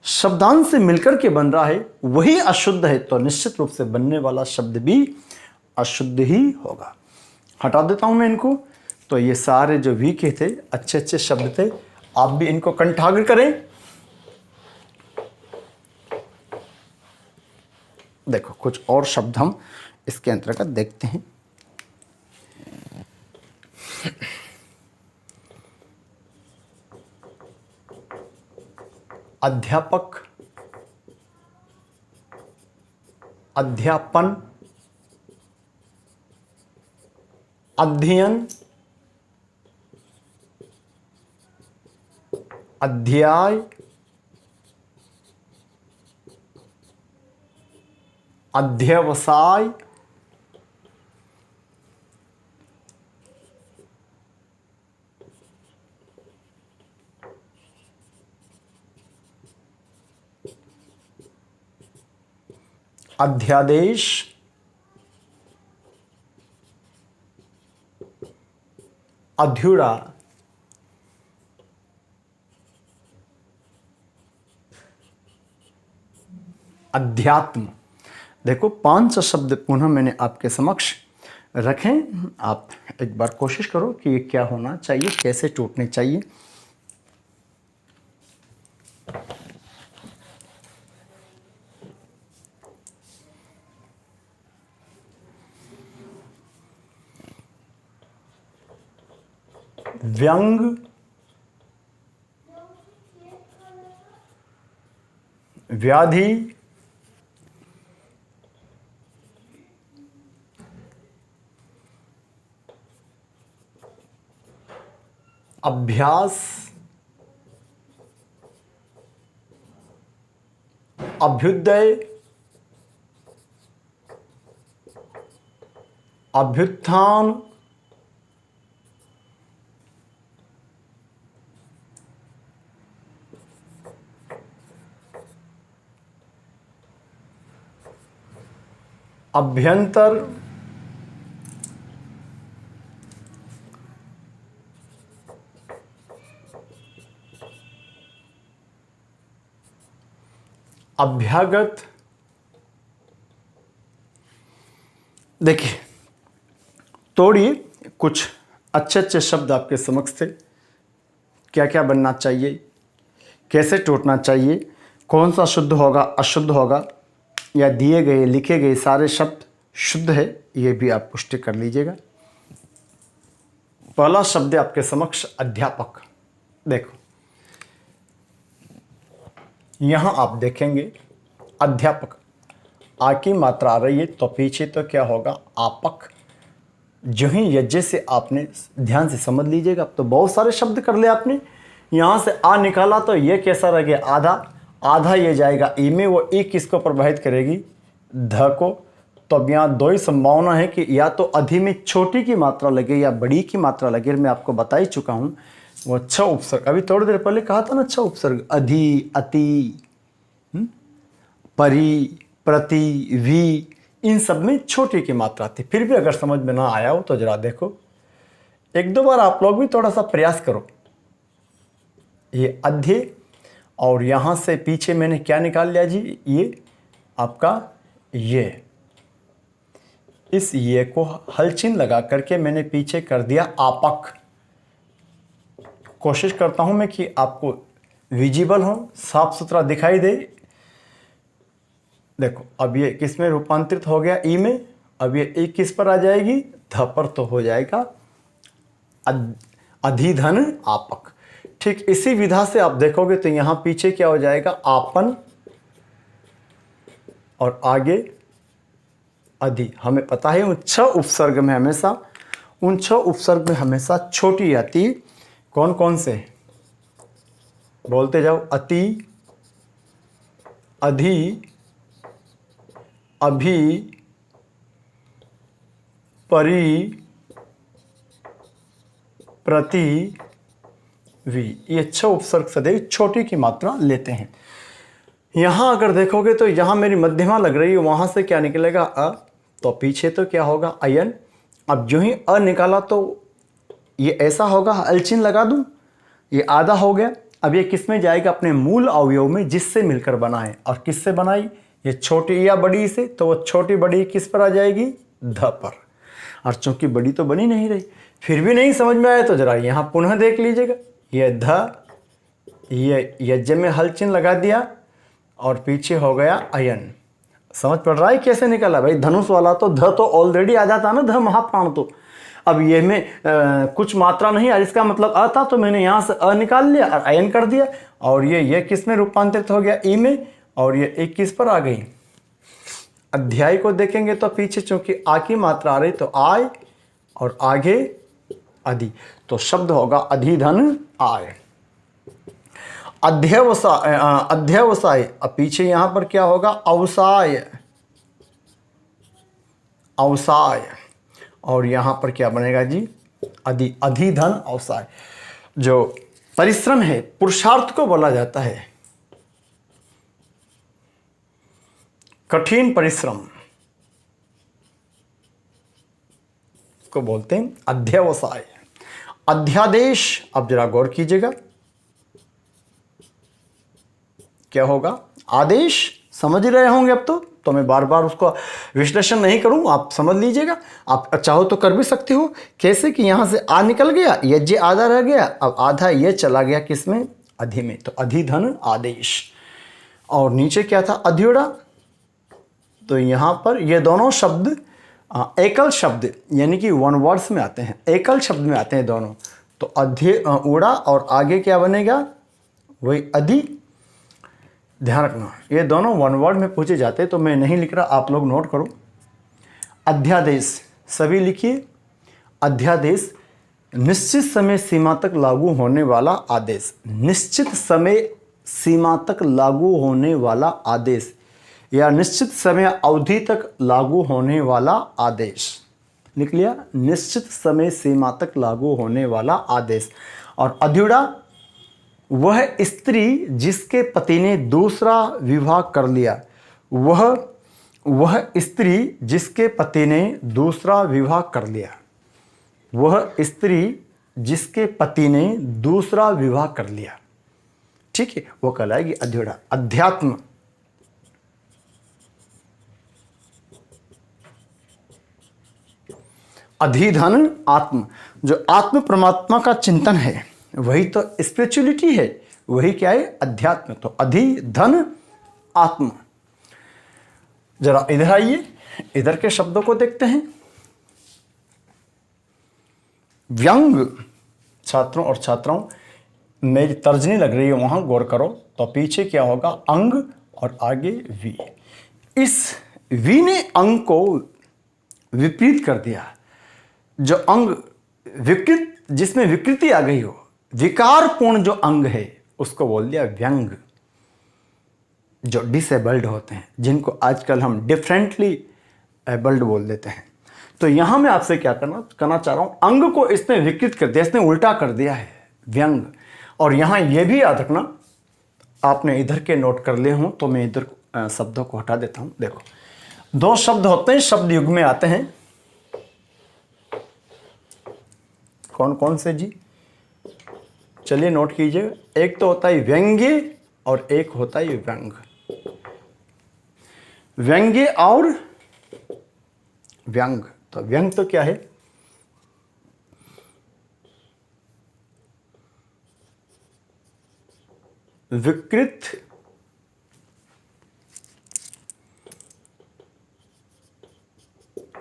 शब्दांश से मिलकर के बन रहा है वही अशुद्ध है, तो निश्चित रूप से बनने वाला शब्द भी अशुद्ध ही होगा। हटा देता हूं मैं इनको। तो ये सारे जो वी के थे अच्छे अच्छे शब्द थे, आप भी इनको कंठाग्र करें। देखो कुछ और शब्द हम इसके अंतर्गत देखते हैं। अध्यापक, अध्यापन, अध्ययन, अध्याय, अध्यवसाय, अध्यादेश, अधूरा, अध्यात्म। देखो 5 शब्द पुनः मैंने आपके समक्ष रखें। आप एक बार कोशिश करो कि ये क्या होना चाहिए, कैसे टूटने चाहिए। व्यंग, व्याधि, अभ्यास, अभ्युदय, अभ्युत्थान, अभ्यंतर, अभ्यागत। देखिए, तोड़िए, कुछ अच्छे अच्छे शब्द आपके समक्ष थे। क्या क्या बनना चाहिए, कैसे टूटना चाहिए, कौन सा शुद्ध होगा, अशुद्ध होगा, या दिए गए लिखे गए सारे शब्द शुद्ध है, ये भी आप पुष्टि कर लीजिएगा। पहला शब्द है आपके समक्ष अध्यापक। देखो, यहां आप देखेंगे अध्यापक, आ की मात्रा आ रही है तो पीछे तो क्या होगा, आपक। जो ही यज्ञ से आपने ध्यान से समझ लीजिएगा। अब तो बहुत सारे शब्द कर ले आपने, यहां से आ निकाला तो ये कैसा रह गया, आधा। आधा ये जाएगा ई में, वो ई किसको प्रभावित करेगी, ध को। तो अब यहाँ 2 ही संभावना है कि या तो अधि में छोटी की मात्रा लगे या बड़ी की मात्रा लगे। मैं आपको बता ही चुका हूँ वो छ उपसर्ग, अभी थोड़ी देर पहले कहा था ना, छ उपसर्ग, अधि, अति, परि, प्रति, वी, इन सब में छोटी की मात्रा थी। फिर भी अगर समझ में ना आया हो तो जरा देखो, 1-2 बार आप लोग भी थोड़ा सा प्रयास करो। ये अध्य, और यहाँ से पीछे मैंने क्या निकाल लिया जी, ये आपका ये, इस ये को हलचिन लगा करके मैंने पीछे कर दिया आपक। कोशिश करता हूँ मैं कि आपको विजिबल हो, साफ सुथरा दिखाई दे। देखो, अब ये किस में रूपांतरित हो गया, ई में। अब ये ई किस पर आ जाएगी, ध पर, तो हो जाएगा अधिधन आपक। ठीक इसी विधा से आप देखोगे तो यहां पीछे क्या हो जाएगा, आपन, और आगे अधि। हमें पता है उन 6 उपसर्ग में हमेशा छोटी आती। कौन कौन से, बोलते जाओ, अति, अधि, अभि, परि, प्रति, वी। ये 6 उपसर्ग सदैव छोटी की मात्रा लेते हैं। यहां अगर देखोगे तो यहां मेरी मध्यमा लग रही है, वहां से क्या निकलेगा, अ, तो पीछे तो क्या होगा, अयन। अब जो ही अ निकाला तो ये ऐसा होगा, अलचिन लगा दूं, ये आधा हो गया। अब ये किस में जाएगा, अपने मूल अवयव में, जिससे मिलकर बना है। और किससे बनाई, ये छोटी या बड़ी से, तो वो छोटी बड़ी किस पर आ जाएगी, ध पर। और चूंकि बड़ी तो बनी नहीं रही, फिर भी नहीं समझ में आया तो जरा यहां पुनः देख लीजिएगा। ये ध, ये यज्ञ में हलचिन लगा दिया, और पीछे हो गया अयन। समझ पड़ रहा है कैसे निकला भाई, धनुष वाला तो ध तो ऑलरेडी आ जाता ना, ध महाप्राण। तो अब ये में कुछ मात्रा नहीं, और इसका मतलब अ था, तो मैंने यहाँ से अ निकाल लिया और अयन कर दिया। और ये किस में रूपांतरित हो गया, ई में, और ये 21 पर आ गई अध्याय को देखेंगे तो पीछे चूंकि आ की मात्रा आ रही तो आय और आगे अधि, तो शब्द होगा अधिधन आय। अध्यवसाय, अध्यवसाय, अब पीछे यहां पर क्या होगा अवसाय, अवसाय, और यहां पर क्या बनेगा जी अधिधन अवसाय। जो परिश्रम है पुरुषार्थ को बोला जाता है, कठिन परिश्रम को बोलते हैं अध्यवसाय। अध्यादेश, अब जरा गौर कीजिएगा क्या होगा आदेश, समझ रहे होंगे अब तो मैं बार बार उसको विश्लेषण नहीं करूं, आप समझ लीजिएगा। आप चाहो तो कर भी सकते हो, कैसे कि यहां से आ निकल गया, यज्ञ आधा रह गया, अब आधा ये चला गया किसमें अधि में, तो अधिधन आदेश। और नीचे क्या था अध्युड़ा, तो यहां पर ये दोनों शब्द एकल शब्द यानी कि वन वर्ड्स में आते हैं, एकल शब्द में आते हैं दोनों, तो अध्य उड़ा और आगे क्या बनेगा वही अधि। ध्यान रखना ये दोनों वन वर्ड में पूछे जाते हैं, तो मैं नहीं लिख रहा, आप लोग नोट करो। अध्यादेश सभी लिखिए। अध्यादेश निश्चित समय सीमा तक लागू होने वाला आदेश, निश्चित समय सीमा तक लागू होने वाला आदेश या निश्चित समय अवधि तक लागू होने वाला आदेश। लिख लिया, निश्चित समय सीमा तक लागू होने वाला आदेश। और अध्युड़ा वह स्त्री जिसके पति ने दूसरा विवाह कर लिया, वह स्त्री जिसके पति ने दूसरा विवाह कर लिया, वह स्त्री जिसके पति ने दूसरा विवाह कर लिया, ठीक है, वो कहलाएगी अध्युड़ा। अध्यात्म अधिधन आत्म, जो आत्म परमात्मा का चिंतन है वही तो स्पिरिचुअलिटी है, वही क्या है अध्यात्म, तो अधिधन आत्म। जरा इधर आइए, इधर के शब्दों को देखते हैं। व्यंग, छात्रों और छात्राओं मेरी तर्जनी लग रही है वहां गौर करो, तो पीछे क्या होगा अंग और आगे वी। इस वी ने अंग को विपरीत कर दिया, जो अंग विकृत, जिसमें विकृति आ गई हो, विकारपूर्ण जो अंग है उसको बोल दिया व्यंग। जो डिसेबल्ड होते हैं, जिनको आजकल हम डिफरेंटली एबल्ड बोल देते हैं, तो यहां मैं आपसे क्या करना चाह रहा हूं, अंग को इसने विकृत कर दिया, इसने उल्टा कर दिया है व्यंग। और यहां यह भी याद रखना, आपने इधर के नोट कर लिए हों तो मैं इधर शब्दों को हटा देता हूं। देखो दो शब्द होते हैं, शब्द युग में आते हैं, कौन कौन से जी, चलिए नोट कीजिए। एक तो होता है व्यंग्य और एक होता है व्यंग। व्यंग्य और व्यंग, तो व्यंग तो क्या है विकृत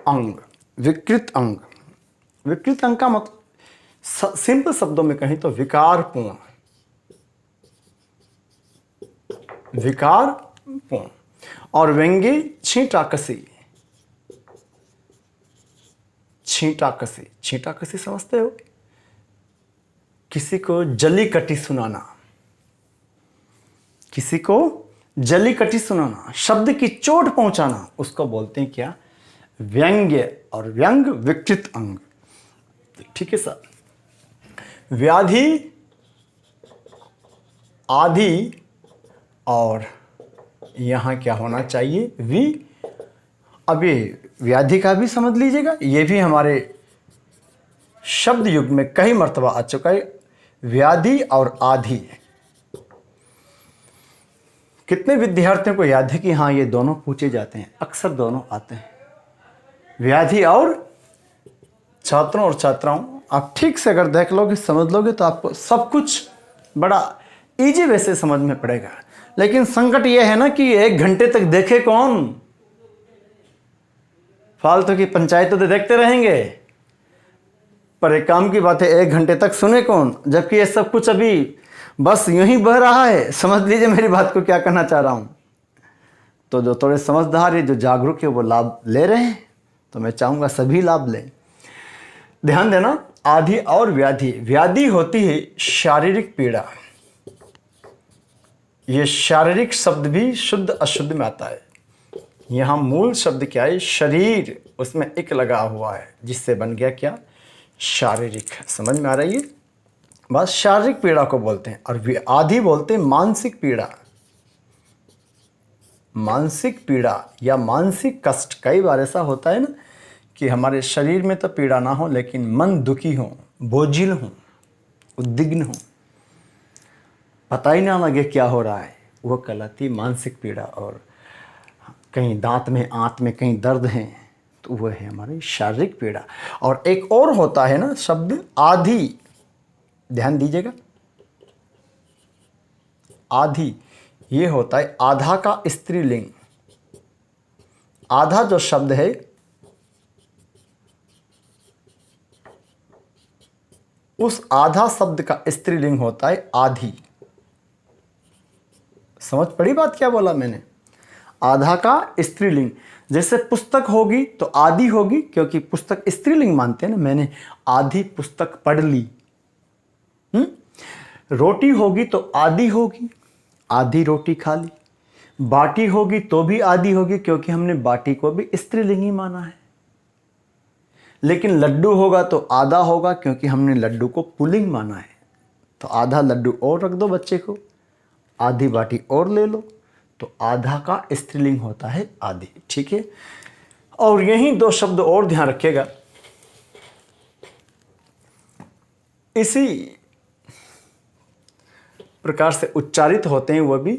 अंग, विकृत अंग। विकृत अंग का मतलब सिंपल शब्दों में कहें तो विकारपूर्ण, विकारपूर्ण। और व्यंग्य छींटाकसी, छींटाकसी, छींटाकसी समझते हो, किसी को जली कटी सुनाना, किसी को जली कटी सुनाना, शब्द की चोट पहुंचाना, उसको बोलते हैं क्या व्यंग्य। और व्यंग विकृत अंग, ठीक है सर। व्याधि, आदि, और यहां क्या होना चाहिए वी। अब ये व्याधि का भी समझ लीजिएगा, ये भी हमारे शब्द युग में कई मर्तबा आ चुका है, व्याधि और आधि। कितने विद्यार्थियों को याद है कि हाँ ये दोनों पूछे जाते हैं, अक्सर दोनों आते हैं, व्याधि और। छात्रों और छात्राओं आप ठीक से अगर देख लोगे, समझ लोगे, तो आपको सब कुछ बड़ा इजी वे से समझ में पड़ेगा। लेकिन संकट यह है ना कि 1 घंटे तक देखे कौन, फालतू की पंचायत तो देखते रहेंगे, पर एक काम की बात है 1 घंटे तक सुने कौन, जबकि ये सब कुछ अभी बस यूं ही बह रहा है। समझ लीजिए मेरी बात को क्या कहना चाह रहा हूं। तो जो थोड़े समझदार है, जो जागरूक है, वो लाभ ले रहे हैं। तो मैं चाहूँगा सभी लाभ लें। ध्यान देना, आदि और व्याधि। व्याधि होती है शारीरिक पीड़ा। ये शारीरिक शब्द भी शुद्ध अशुद्ध में आता है। यहाँ मूल शब्द क्या है? शरीर, उसमें एक लगा हुआ है, जिससे बन गया क्या? शारीरिक। समझ में आ रही है? बस शारीरिक पीड़ा को बोलते हैं। और आदि बोलते हैं मानसिक पीड़ा। मानसिक पीड़ा या मानसिक कष्ट। कई बार ऐसा होता है ना कि हमारे शरीर में तो पीड़ा ना हो, लेकिन मन दुखी हो, बोझिल हो, उद्विग्न हो, पता ही ना लगे क्या हो रहा है, वो कहलाती मानसिक पीड़ा। और कहीं दांत में, आंत में कहीं दर्द है, तो वह है हमारी शारीरिक पीड़ा। और एक और होता है ना शब्द आधि। ध्यान दीजिएगा, आधि ये होता है आधा का स्त्रीलिंग। आधा जो शब्द है, उस आधा शब्द का स्त्रीलिंग होता है आधि। समझ पड़ी बात क्या बोला मैंने? आधा का स्त्रीलिंग। जैसे पुस्तक होगी तो आधी होगी, क्योंकि पुस्तक स्त्रीलिंग मानते हैं ना। मैंने आधी पुस्तक पढ़ ली। रोटी होगी तो आधी होगी, आधी रोटी खा ली। बाटी होगी तो भी आधी होगी, क्योंकि हमने बाटी को भी स्त्रीलिंग ही माना है। लेकिन लड्डू होगा तो आधा होगा, क्योंकि हमने लड्डू को पुल्लिंग माना है। तो आधा लड्डू और रख दो बच्चे को, आधी बाटी और ले लो, तो आधा का स्त्रीलिंग होता है आधी। ठीक है। और यही दो शब्द और ध्यान रखिएगा, इसी प्रकार से उच्चारित होते हैं, वह भी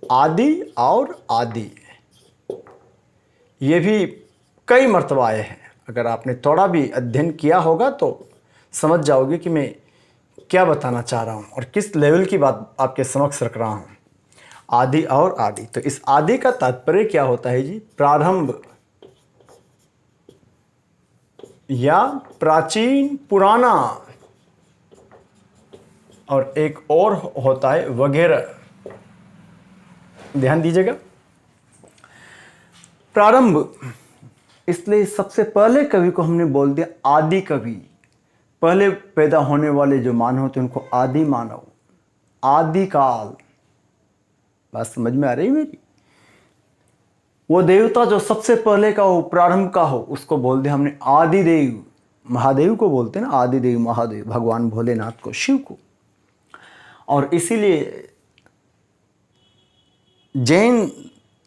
आदि और आदि। ये भी कई मर्तबा आए हैं। अगर आपने थोड़ा भी अध्ययन किया होगा तो समझ जाओगे कि मैं क्या बताना चाह रहा हूँ और किस लेवल की बात आपके समक्ष रख रहा हूँ। आदि और आदि। तो इस आदि का तात्पर्य क्या होता है जी? प्रारंभ या प्राचीन, पुराना। और एक और होता है वगैरह। ध्यान दीजिएगा, प्रारंभ। इसलिए सबसे पहले कवि को हमने बोल दिया आदि कवि। पहले पैदा होने वाले जो मानव होते उनको आदि मानव, आदि काल। बात समझ में आ रही मेरी? वो देवता जो सबसे पहले का हो, प्रारंभ का हो, उसको बोल दिया हमने आदि देव। महादेव को बोलते हैं ना आदि देव, महादेव, भगवान भोलेनाथ को, शिव को। और इसीलिए जैन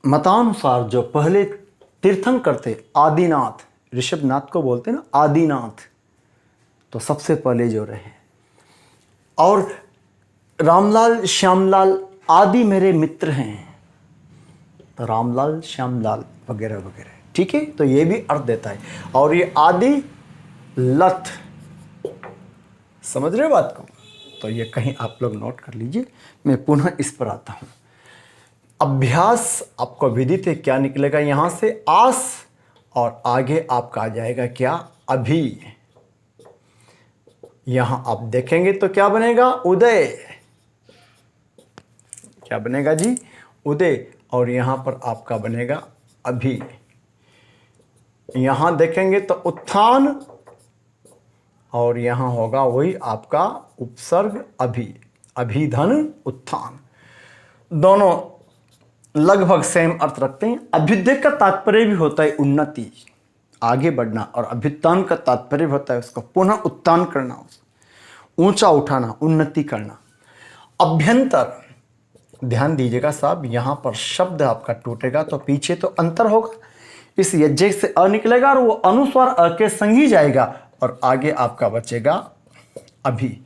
मतानुसार जो पहले तीर्थंकर थे, आदिनाथ, ऋषभनाथ को बोलते हैं ना आदिनाथ, तो सबसे पहले जो रहे। और रामलाल, श्यामलाल आदि मेरे मित्र हैं, तो रामलाल, श्यामलाल वगैरह वगैरह। ठीक है। तो ये भी अर्थ देता है। और ये आदि लथ, समझ रहे बात को? तो ये कहीं आप लोग नोट कर लीजिए। मैं पुनः इस पर आता हूं। अभ्यास आपको विदित है क्या निकलेगा यहां से? आस। और आगे आपका आ जाएगा क्या? अभी। यहां आप देखेंगे तो क्या बनेगा? उदय। क्या बनेगा जी? उदय। और यहां पर आपका बनेगा अभी। यहां देखेंगे तो उत्थान, और यहां होगा वही आपका उपसर्ग अभी। अभिधन, उत्थान, दोनों लगभग सेम अर्थ रखते हैं। अभ्युदय का तात्पर्य भी होता है उन्नति, आगे बढ़ना। और अभ्युत्थान का तात्पर्य होता है उसको पुनः उत्थान करना, उसको ऊंचा उठाना, उन्नति करना। अभ्यंतर, ध्यान दीजिएगा साहब, यहां पर शब्द आपका टूटेगा तो पीछे तो अंतर होगा। इस यज्ञ से अ निकलेगा और वो अनुस्वार अ के संग ही जाएगा, और आगे आपका बचेगा अभी।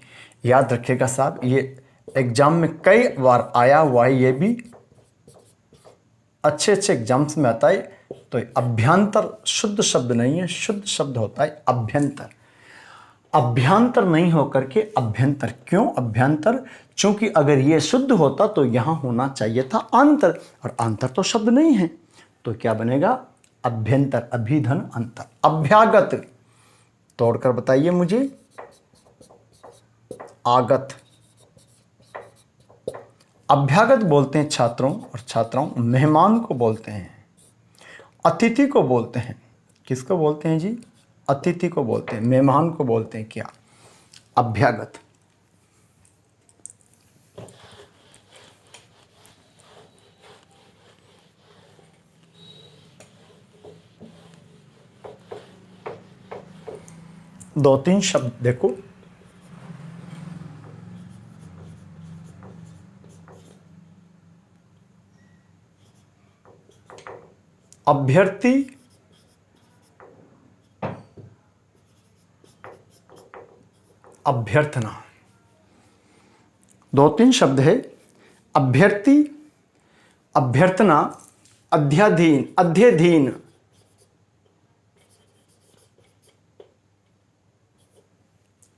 याद रखिएगा साहब, ये एग्जाम में कई बार आया हुआ है, ये भी अच्छे अच्छे एग्जाम्स में आता है। तो अभ्यंतर शुद्ध शब्द नहीं है, शुद्ध शब्द होता है अभ्यंतर। अभ्यंतर नहीं होकर के अभ्यंतर। क्यों अभ्यंतर? चूंकि अगर ये शुद्ध होता तो यहां होना चाहिए था अंतर, और अंतर तो शब्द नहीं है, तो क्या बनेगा? अभ्यंतर, अभिधन अंतर। अभ्यागत, तोड़कर बताइए मुझे। आगत, अभ्यागत बोलते हैं छात्रों और छात्राओं, मेहमान को बोलते हैं, अतिथि को बोलते हैं। किसको बोलते हैं जी? अतिथि को बोलते हैं। मेहमान को बोलते हैं क्या? अभ्यागत। दो तीन शब्द देखो। अभ्यर्थी, अभ्यर्थना। दो तीन शब्द है। अभ्यर्थी, अभ्यर्थना, अध्याधीन, अध्यधीन,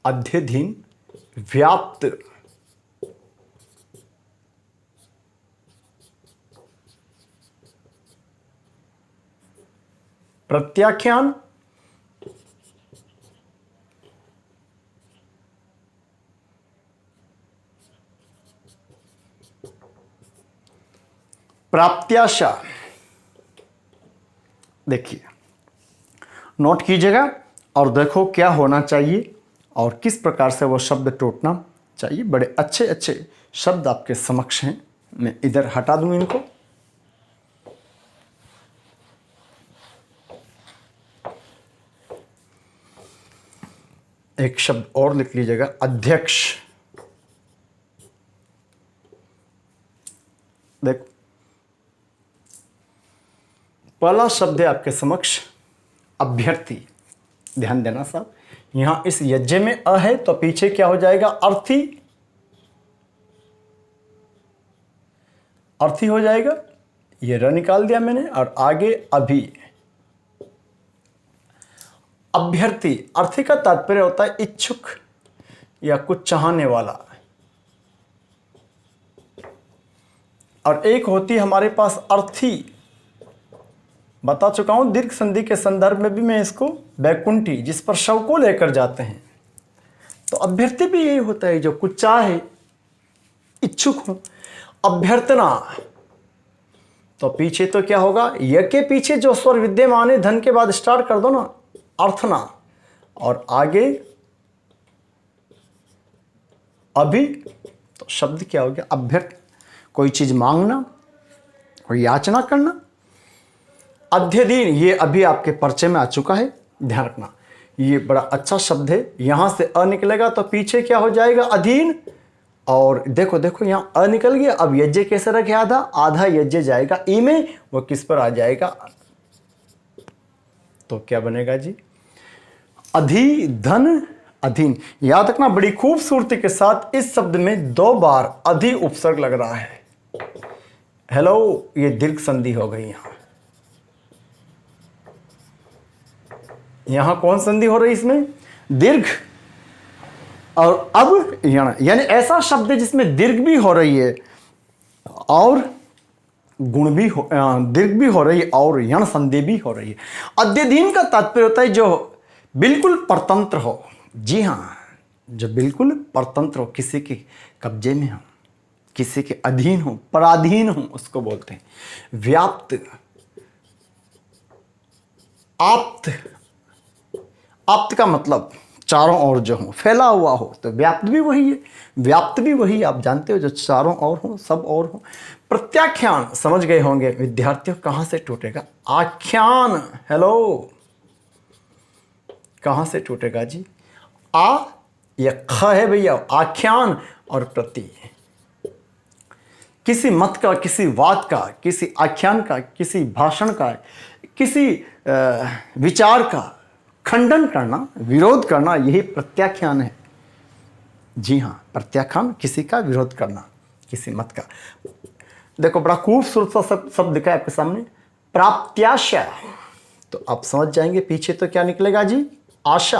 अध्यधीन, व्याप्त, प्रत्याख्यान, प्राप्त्याशा। देखिए, नोट कीजिएगा और देखो क्या होना चाहिए और किस प्रकार से वो शब्द टूटना चाहिए। बड़े अच्छे अच्छे शब्द आपके समक्ष हैं। मैं इधर हटा दूं इनको। एक शब्द और लिख लीजिएगा, अध्यक्ष। देखो, पहला शब्द है आपके समक्ष अभ्यर्थी। ध्यान देना साहब, यहां इस यज्ञ में अ है तो पीछे क्या हो जाएगा? अर्थी। अर्थी हो जाएगा। ये र निकाल दिया मैंने और आगे अभी। अभ्यर्थी, अर्थी का तात्पर्य होता है इच्छुक या कुछ चाहने वाला। और एक होती है हमारे पास अर्थी। बता चुका हूं दीर्घ संधि के संदर्भ में भी मैं इसको, बैकुंठी, जिस पर शव को लेकर जाते हैं। तो अभ्यर्थी भी यही होता है जो कुछ चाहे, इच्छुक हो। अभ्यर्थना तो पीछे तो क्या होगा? य के पीछे जो स्वर विद्यमान है धन के बाद स्टार्ट कर दो ना, अर्थना। और आगे अभी तो शब्द क्या हो गया? अभ्यर्थ, कोई चीज मांगना, कोई याचना करना। अध्ययन, ये अभी आपके परिचय में आ चुका है, ध्यान रखना। ये बड़ा अच्छा शब्द है। यहां से अ निकलेगा तो पीछे क्या हो जाएगा? अधीन। और देखो देखो यहां अ निकल गया। अब यज्ञ कैसे रखे? आधा, आधा यज्ञ जाएगा ई में, वो किस पर आ जाएगा? तो क्या बनेगा जी? अधि, धन, अधीन। याद रखना बड़ी खूबसूरती के साथ इस शब्द में 2 बार अधि उपसर्ग लग रहा है। हेलो, ये दीर्घ संधि हो गई। यहां कौन संधि हो रही? इसमें दीर्घ। और अब यण, यानी ऐसा शब्द है जिसमें दीर्घ भी हो रही है और गुण भी हो, दीर्घ भी हो रही है और यण संधि भी हो रही है। अध्ययन का तात्पर्य होता है जो बिल्कुल परतंत्र हो। जी हाँ, जो बिल्कुल परतंत्र हो, किसी के कब्जे में हो, किसी के अधीन हो, पराधीन हो, उसको बोलते हैं। व्याप्त, आप्त। आप्त का मतलब चारों ओर जो हो, फैला हुआ हो। तो व्याप्त भी वही है, व्याप्त भी वही, आप जानते हो, जो चारों ओर हो, सब ओर हो। प्रत्याख्यान समझ गए होंगे विद्यार्थियों, कहां से टूटेगा? आख्यान। हेलो, कहां से टूटेगा जी? आ या ख है भैया, आख्यान और प्रति। किसी मत का, किसी वाद का, किसी आख्यान का, किसी भाषण का, किसी विचार का खंडन करना, विरोध करना, यही प्रत्याख्यान है। जी हाँ, प्रत्याख्यान किसी का विरोध करना, किसी मत का। देखो बड़ा खूबसूरत सा शब्द दिखा है आपके सामने, प्राप्त्याशा। तो आप समझ जाएंगे पीछे तो क्या निकलेगा जी? आशा।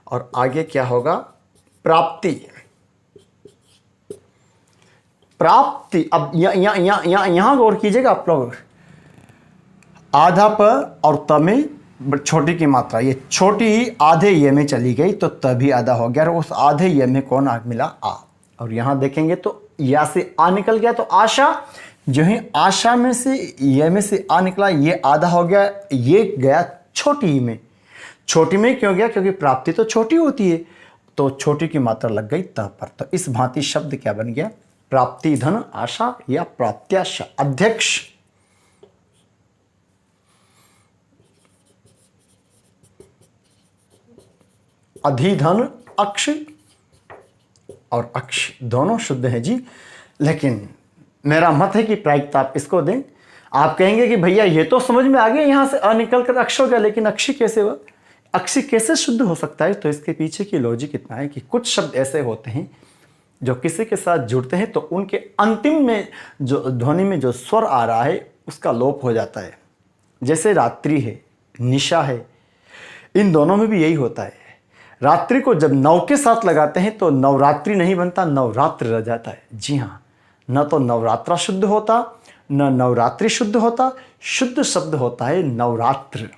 और आगे क्या होगा? प्राप्ति। प्राप्ति। अब यहां गौर कीजिएगा आप लोग, आधा प और त में छोटी की मात्रा, ये छोटी ही आधे ये में चली गई तो तभी आधा हो गया। और उस आधे ये में कौन आ मिला? आ। और यहां देखेंगे तो या से आ निकल गया तो आशा, जो ही आशा में से ये में से आ निकला, ये आधा हो गया, ये गया छोटी में। छोटी में क्यों गया? क्योंकि प्राप्ति तो छोटी होती है, तो छोटी की मात्रा लग गई त पर। तो इस भांति शब्द क्या बन गया? प्राप्ति धन आशा या प्राप्त्याशा। अध्यक्ष अधिधन अक्ष और अक्ष दोनों शुद्ध है जी, लेकिन मेरा मत है कि प्रायिकता आप इसको दें। आप कहेंगे कि भैया ये तो समझ में आ गया, यहां से अ निकल कर अक्ष हो गया, लेकिन अक्षी कैसे हुआ? अक्षी कैसे शुद्ध हो सकता है? तो इसके पीछे की लॉजिक इतना है कि कुछ शब्द ऐसे होते हैं जो किसी के साथ जुड़ते हैं तो उनके अंतिम में जो ध्वनि में जो स्वर आ रहा है उसका लोप हो जाता है। जैसे रात्रि है, निशा है, इन दोनों में भी यही होता है। रात्रि को जब नव के साथ लगाते हैं तो नवरात्रि नहीं बनता, नवरात्र रह जाता है। जी हाँ, न तो नवरात्रा शुद्ध होता, न नवरात्रि शुद्ध होता, शुद्ध शब्द होता है नवरात्र।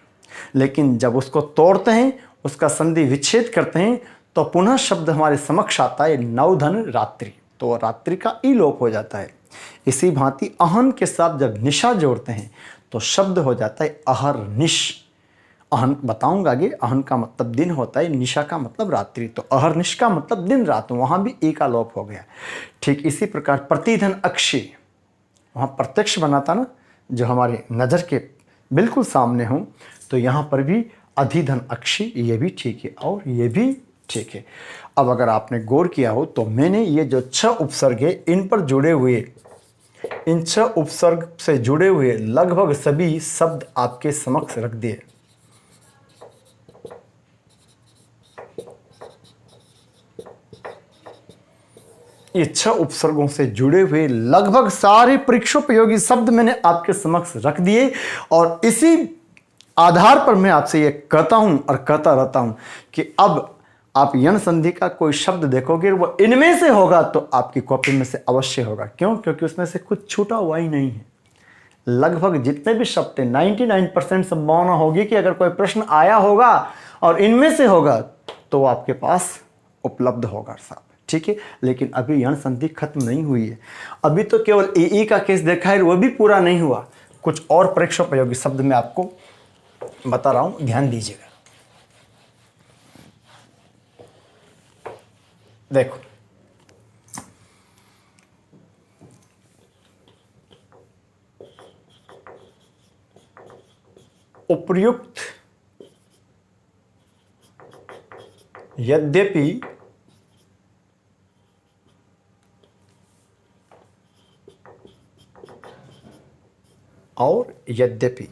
लेकिन जब उसको तोड़ते हैं, उसका संधि विच्छेद करते हैं, तो पुनः शब्द हमारे समक्ष आता है नवधन रात्रि, तो रात्रि का ई लोप हो जाता है। इसी भांति अहन के साथ जब निशा जोड़ते हैं तो शब्द हो जाता है अहरनिश। अहन बताऊंगा आगे, अहन का मतलब दिन होता है, निशा का मतलब रात्रि, तो अहरनिश का मतलब दिन रात, वहाँ भी ए का लोप हो गया। ठीक इसी प्रकार प्रतिधन अक्षी, वहाँ प्रत्यक्ष बनाता ना, जो हमारे नज़र के बिल्कुल सामने हो, तो यहाँ पर भी अधिधन अक्षी, ये भी ठीक है और ये भी ठीक है। अब अगर आपने गौर किया हो तो मैंने ये जो 6 उपसर्ग है, इन पर जुड़े हुए, इन 6 उपसर्ग से जुड़े हुए लगभग सभी शब्द आपके समक्ष रख दिए। ये 6 उपसर्गों से जुड़े हुए लगभग सारे परीक्षोपयोगी शब्द मैंने आपके समक्ष रख दिए, और इसी आधार पर मैं आपसे ये कहता हूं और कहता रहता हूं कि अब आप यण संधि का कोई शब्द देखोगे, वो इनमें से होगा तो आपकी कॉपी में से अवश्य होगा। क्यों? क्योंकि उसमें से कुछ छूटा हुआ ही नहीं है। लगभग जितने भी शब्द थे 99% संभावना होगी कि अगर कोई प्रश्न आया होगा और इनमें से होगा तो वो आपके पास उपलब्ध होगा साहब, ठीक है। लेकिन अभी यण संधि खत्म नहीं हुई है, अभी तो केवल ई का केस देखा है, वो भी पूरा नहीं हुआ। कुछ और परीक्षोपयोगी शब्द मैं आपको बता रहा हूं, ध्यान दीजिएगा। देखो, उपर्युक्त यद्यपि और यद्यपि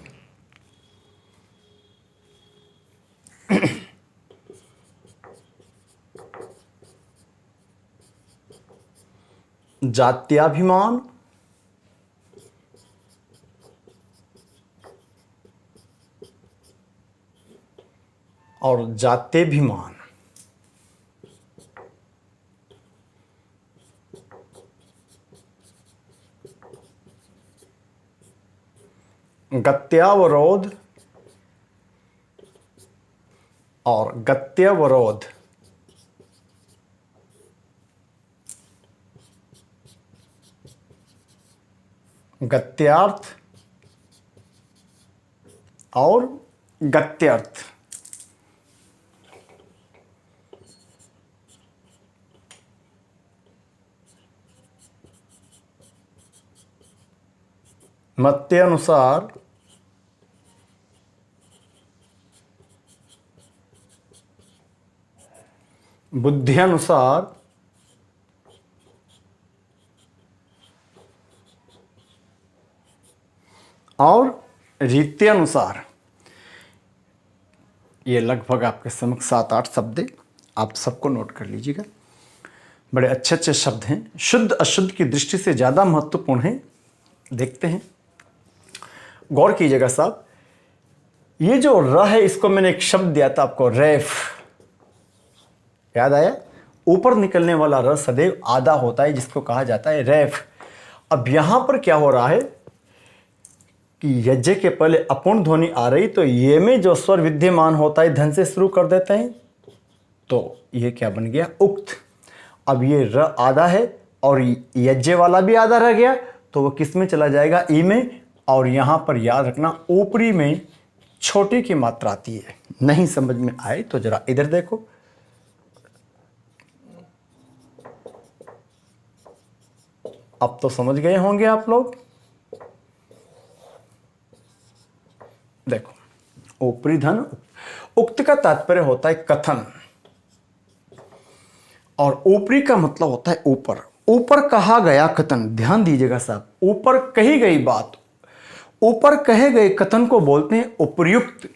जात्याभिमान और जात्यभिमान गत्यावरोध और गत्यवरोध गत्यार्थ और गत्यर्थ मत्ते अनुसार बुद्धि अनुसार और रीति अनुसार, ये लगभग आपके समक्ष 7-8 शब्द हैं, आप सबको नोट कर लीजिएगा। बड़े अच्छे अच्छे शब्द हैं, शुद्ध अशुद्ध की दृष्टि से ज़्यादा महत्वपूर्ण है। देखते हैं, गौर कीजिएगा साहब। ये जो र है, इसको मैंने एक शब्द दिया था आपको, रैफ, याद आया? ऊपर निकलने वाला र सदैव आधा होता है, जिसको कहा जाता है रैफ। अब यहां पर क्या हो रहा है कि यज्ञ के पहले अपूर्ण ध्वनि आ रही, तो ये में जो स्वर विद्यमान होता है धन से शुरू कर देते हैं, तो ये क्या बन गया? उक्त। अब ये र आधा है और यज्ञ वाला भी आधा रह गया तो वो किस में चला जाएगा, ई में। और यहाँ पर याद रखना ऊपरी में छोटी की मात्रा आती है। नहीं समझ में आए तो जरा इधर देखो, अब तो समझ गए होंगे आप लोग। देखो ऊपरी धन, उक्त का तात्पर्य होता है कथन, और ऊपरी का मतलब होता है ऊपर। ऊपर कहा गया कथन, ध्यान दीजिएगा साहब, ऊपर कही गई बात, ऊपर कहे गए कथन को बोलते हैं उपर्युक्त,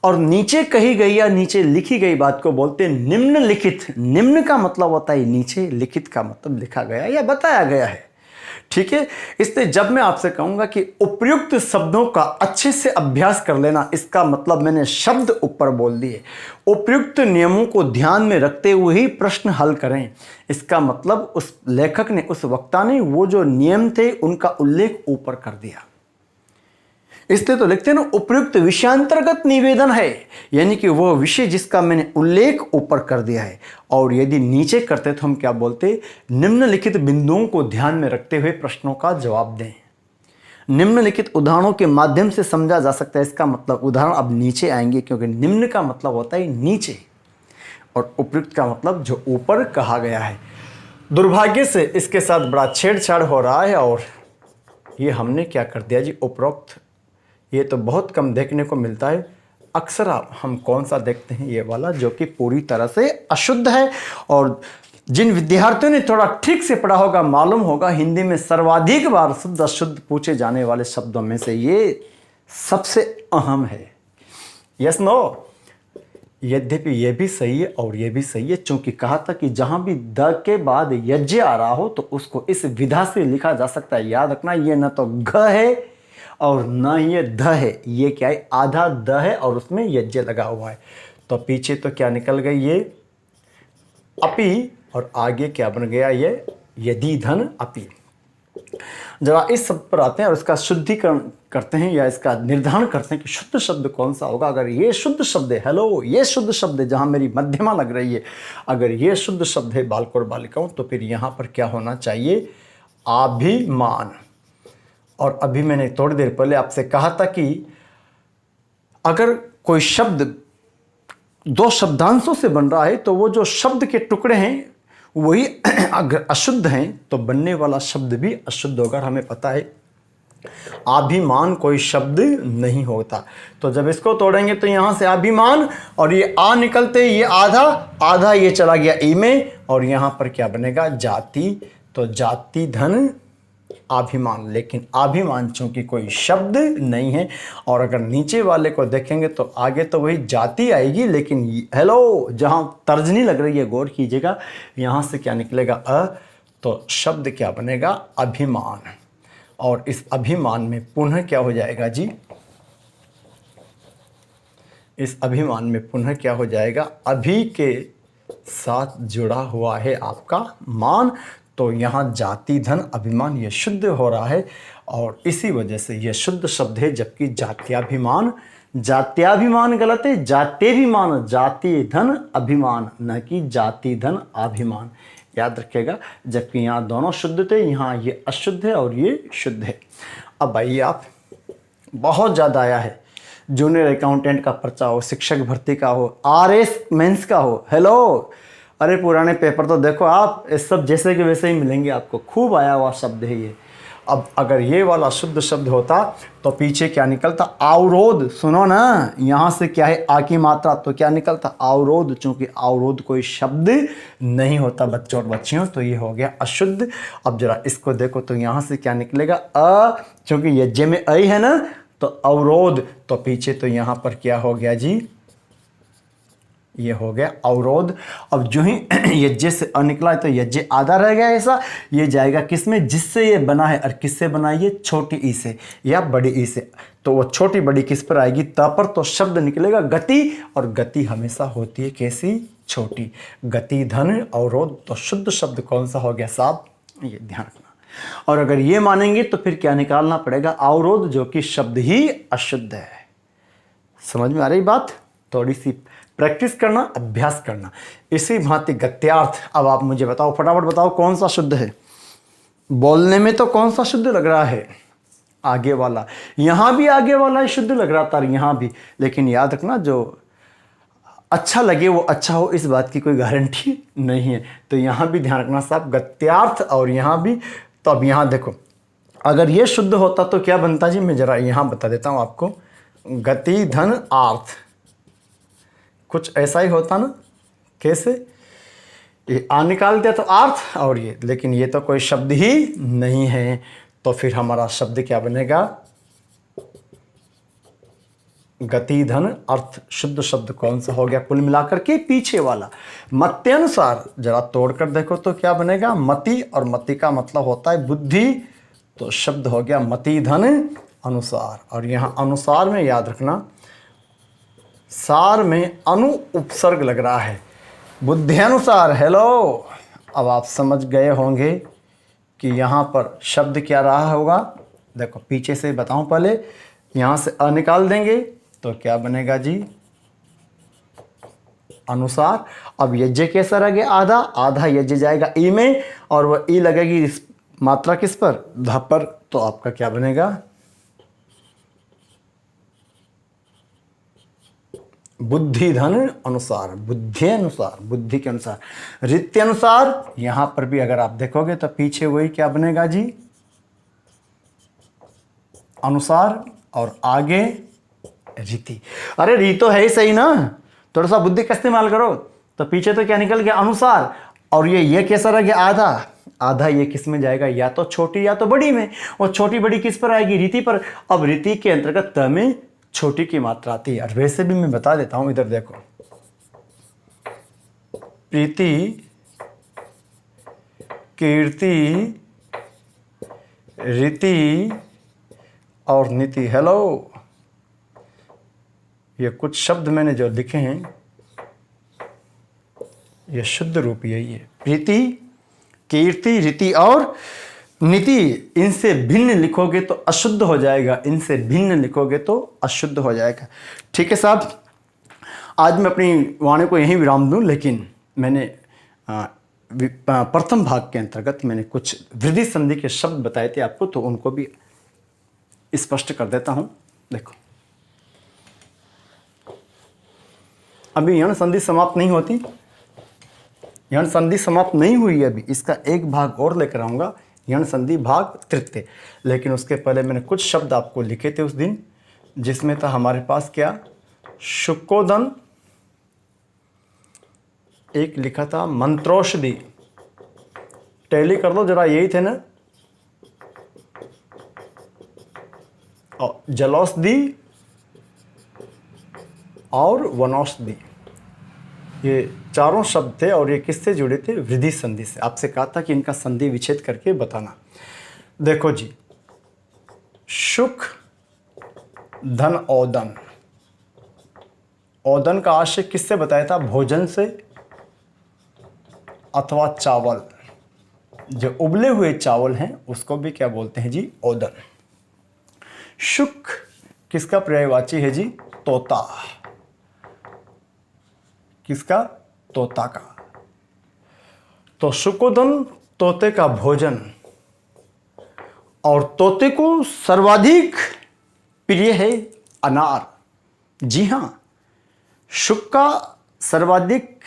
और नीचे कही गई या नीचे लिखी गई बात को बोलते हैं निम्नलिखित। निम्न का मतलब होता है नीचे, लिखित का मतलब लिखा गया या बताया गया है। ठीक है, इसलिए जब मैं आपसे कहूंगा कि उपयुक्त शब्दों का अच्छे से अभ्यास कर लेना, इसका मतलब मैंने शब्द ऊपर बोल दिए, उपयुक्त नियमों को ध्यान में रखते हुए ही प्रश्न हल करें। इसका मतलब उस लेखक ने, उस वक्ता ने वो जो नियम थे उनका उल्लेख ऊपर कर दिया। इसलिए तो लिखते हैं ना उपयुक्त विषयांतर्गत निवेदन है, यानी कि वह विषय जिसका मैंने उल्लेख ऊपर कर दिया है। और यदि नीचे करते तो हम क्या बोलते, निम्नलिखित बिंदुओं को ध्यान में रखते हुए प्रश्नों का जवाब दें। निम्नलिखित उदाहरणों के माध्यम से समझा जा सकता है, इसका मतलब उदाहरण अब नीचे आएंगे, क्योंकि निम्न का मतलब होता है नीचे और उपयुक्त का मतलब जो ऊपर कहा गया है। दुर्भाग्य से इसके साथ बड़ा छेड़छाड़ हो रहा है और ये हमने क्या कर दिया जी, उपरोक्त। ये तो बहुत कम देखने को मिलता है, अक्सर हम कौन सा देखते हैं, ये वाला, जो कि पूरी तरह से अशुद्ध है। और जिन विद्यार्थियों ने थोड़ा ठीक से पढ़ा होगा, मालूम होगा, हिंदी में सर्वाधिक बार शुद्ध अशुद्ध पूछे जाने वाले शब्दों में से ये सबसे अहम है। यस नो, यद्यपि ये भी सही है और ये भी सही है, चूंकि कहा था कि जहां भी द के बाद यज्ञ आ रहा हो तो उसको इस विधा से लिखा जा सकता है। याद रखना, ये न तो घ है और न ये ध है, ये क्या है, आधा द है और उसमें यज्ञ लगा हुआ है। तो पीछे तो क्या निकल गई, ये अपि, और आगे क्या बन गया, ये यदि धन अपि। जरा इस शब्द पर आते हैं और इसका शुद्धिकरण करते हैं या इसका निर्धारण करते हैं कि शुद्ध शब्द कौन सा होगा। अगर ये शुद्ध शब्द है, हेलो, ये शुद्ध शब्द है, जहां मेरी मध्यमा लग रही है, अगर ये शुद्ध शब्द है बालक और बालिकाओं, तो फिर यहां पर क्या होना चाहिए, अभिमान। और अभी मैंने थोड़ी देर पहले आपसे कहा था कि अगर कोई शब्द दो शब्दांशों से बन रहा है तो वो जो शब्द के टुकड़े हैं वही अगर अशुद्ध हैं तो बनने वाला शब्द भी अशुद्ध होगा। हमें पता है अभिमान कोई शब्द नहीं होता। तो जब इसको तोड़ेंगे तो यहां से अभिमान, और ये आ निकलते ये आधा, आधा ये चला गया ई में, और यहां पर क्या बनेगा, जाति। तो जाति धन अभिमान, लेकिन अभिमान चूंकि कोई शब्द नहीं है। और अगर नीचे वाले को देखेंगे तो आगे तो वही जाति आएगी, लेकिन हेलो, जहां तर्जनी लग रही है गौर कीजिएगा, यहां से क्या निकलेगा अ, तो शब्द क्या बनेगा, अभिमान। और इस अभिमान में पुनः क्या हो जाएगा जी, इस अभिमान में पुनः क्या हो जाएगा, अभी के साथ जुड़ा हुआ है आपका मान। तो यहाँ जाति धन अभिमान ये शुद्ध हो रहा है और इसी वजह से ये शुद्ध शब्द है। जबकि जात्याभिमान, जात्याभिमान गलत है, जात्यभिमान, जाति धन अभिमान, न कि जाति धन अभिमान, याद रखिएगा। जबकि यहाँ दोनों शुद्ध थे, यहाँ ये अशुद्ध है और ये शुद्ध है। अब आइए, आप बहुत ज़्यादा आया है, जूनियर अकाउंटेंट का पर्चा हो, शिक्षक भर्ती का हो, RS मेंस का हो, हेलो, अरे पुराने पेपर तो देखो आप, इस सब जैसे के वैसे ही मिलेंगे आपको, खूब आया हुआ शब्द है ये। अब अगर ये वाला शुद्ध शब्द होता तो पीछे क्या निकलता, अवरोध। सुनो ना, यहाँ से क्या है, आ की मात्रा, तो क्या निकलता, अवरोध। चूंकि अवरोध कोई शब्द नहीं होता बच्चों और बच्चियों, तो ये हो गया अशुद्ध। अब जरा इसको देखो तो यहाँ से क्या निकलेगा, अ, चूंकि यज्ञ में अ है ना, तो अवरोध। तो पीछे तो यहाँ पर क्या हो गया जी, ये हो गया अवरोध। अब जो ही यज्ञ से अ निकला है तो यज्ञ आधा रह गया, ऐसा ये जाएगा किसमें, जिससे ये बना है, और किससे बना है, ये छोटी ई से या बड़ी ई से। तो वो छोटी बड़ी किस पर आएगी, त पर। तो शब्द निकलेगा गति, और गति हमेशा होती है कैसी, छोटी। गति धन अवरोध। तो शुद्ध शब्द कौन सा हो गया साहब, ये ध्यान रखना। और अगर ये मानेंगे तो फिर क्या निकालना पड़ेगा, अवरोध, जो कि शब्द ही अशुद्ध है। समझ में आ रही बात, थोड़ी सी प्रैक्टिस करना, अभ्यास करना। इसी भांति गत्यार्थ। अब आप मुझे बताओ, फटाफट बताओ, कौन सा शुद्ध है? बोलने में तो कौन सा शुद्ध लग रहा है? आगे वाला। यहां भी आगे वाला ही शुद्ध लग रहा था, यहां भी। लेकिन याद रखना, जो अच्छा लगे वो अच्छा हो, इस बात की कोई गारंटी नहीं है। तो यहां भी ध्यान रखना साहब, गत्यार्थ और यहां भी। तो अब यहां देखो, अगर ये शुद्ध होता तो क्या बनता जी? मैं जरा यहां बता देता हूं आपको। गति धन आर्थ, कुछ ऐसा ही होता ना। कैसे? ये आ निकाल दिया तो आर्थ, और ये, लेकिन ये तो कोई शब्द ही नहीं है। तो फिर हमारा शब्द क्या बनेगा? गति धन अर्थ। शुद्ध शब्द कौन सा हो गया कुल मिलाकर के? पीछे वाला। मत्यानुसार जरा तोड़कर देखो तो क्या बनेगा? मति, और मति का मतलब होता है बुद्धि। तो शब्द हो गया मति धन अनुसार। और यहां अनुसार में याद रखना, सार में अनु उपसर्ग लग रहा है। बुद्धियानुसार। हेलो, अब आप समझ गए होंगे कि यहां पर शब्द क्या रहा होगा। देखो पीछे से बताऊं, पहले यहां से अ निकाल देंगे तो क्या बनेगा जी? अनुसार। अब यज्ञ कैसा रह गया? आधा। आधा यज्ञ जाएगा ई में, और वह ई लगेगी इस मात्रा किस पर? ध पर। तो आपका क्या बनेगा? बुद्धि धन अनुसार। बुद्धि अनुसार, बुद्धि के अनुसार। रीति अनुसार। यहां पर भी अगर आप देखोगे तो पीछे वही क्या बनेगा जी? अनुसार, और आगे रीति। अरे री तो है ही सही ना, थोड़ा सा बुद्धि का इस्तेमाल करो। तो पीछे तो क्या निकल गया? अनुसार। और ये कैसा रह गया? आधा। आधा ये किस में जाएगा? या तो छोटी या तो बड़ी में। और छोटी बड़ी किस पर आएगी? रीति पर। अब रीति के अंतर्गत त में छोटी की मात्रा आती है। और वैसे भी मैं बता देता हूं, इधर देखो, प्रीति, कीर्ति, रीति और नीति। हेलो, ये कुछ शब्द मैंने जो लिखे हैं, ये शुद्ध रूप यही है। प्रीति, कीर्ति, रीति और नीति। इनसे भिन्न लिखोगे तो अशुद्ध हो जाएगा, इनसे भिन्न लिखोगे तो अशुद्ध हो जाएगा। ठीक है साहब, आज मैं अपनी वाणी को यहीं विराम दूं, लेकिन मैंने प्रथम भाग के अंतर्गत मैंने कुछ वृद्धि संधि के शब्द बताए थे आपको, तो उनको भी स्पष्ट कर देता हूं। देखो, अभी यण संधि समाप्त नहीं होती, यण संधि समाप्त नहीं हुई है अभी। इसका एक भाग और लेकर आऊंगा, यण संधि भाग तृतीय। लेकिन उसके पहले मैंने कुछ शब्द आपको लिखे थे उस दिन, जिसमें था हमारे पास क्या? शुकोदन, एक लिखा था मंत्रोषधि। टैली कर लो जरा, यही थे ना। और जलौषधि और वनौषधि, ये चारों शब्द थे। और ये किससे जुड़े थे? वृद्धि संधि से। आपसे कहा था कि इनका संधि विच्छेद करके बताना। देखो जी, शुक धन ओदन। ओदन का आशय किससे बताया था? भोजन से अथवा चावल। जो उबले हुए चावल हैं उसको भी क्या बोलते हैं जी? ओदन। शुक किसका पर्यायवाची है जी? तोता। किसका? तोता का। तो शुकोदन तोते का भोजन, और तोते को सर्वाधिक प्रिय है अनार। जी हां, शुक का सर्वाधिक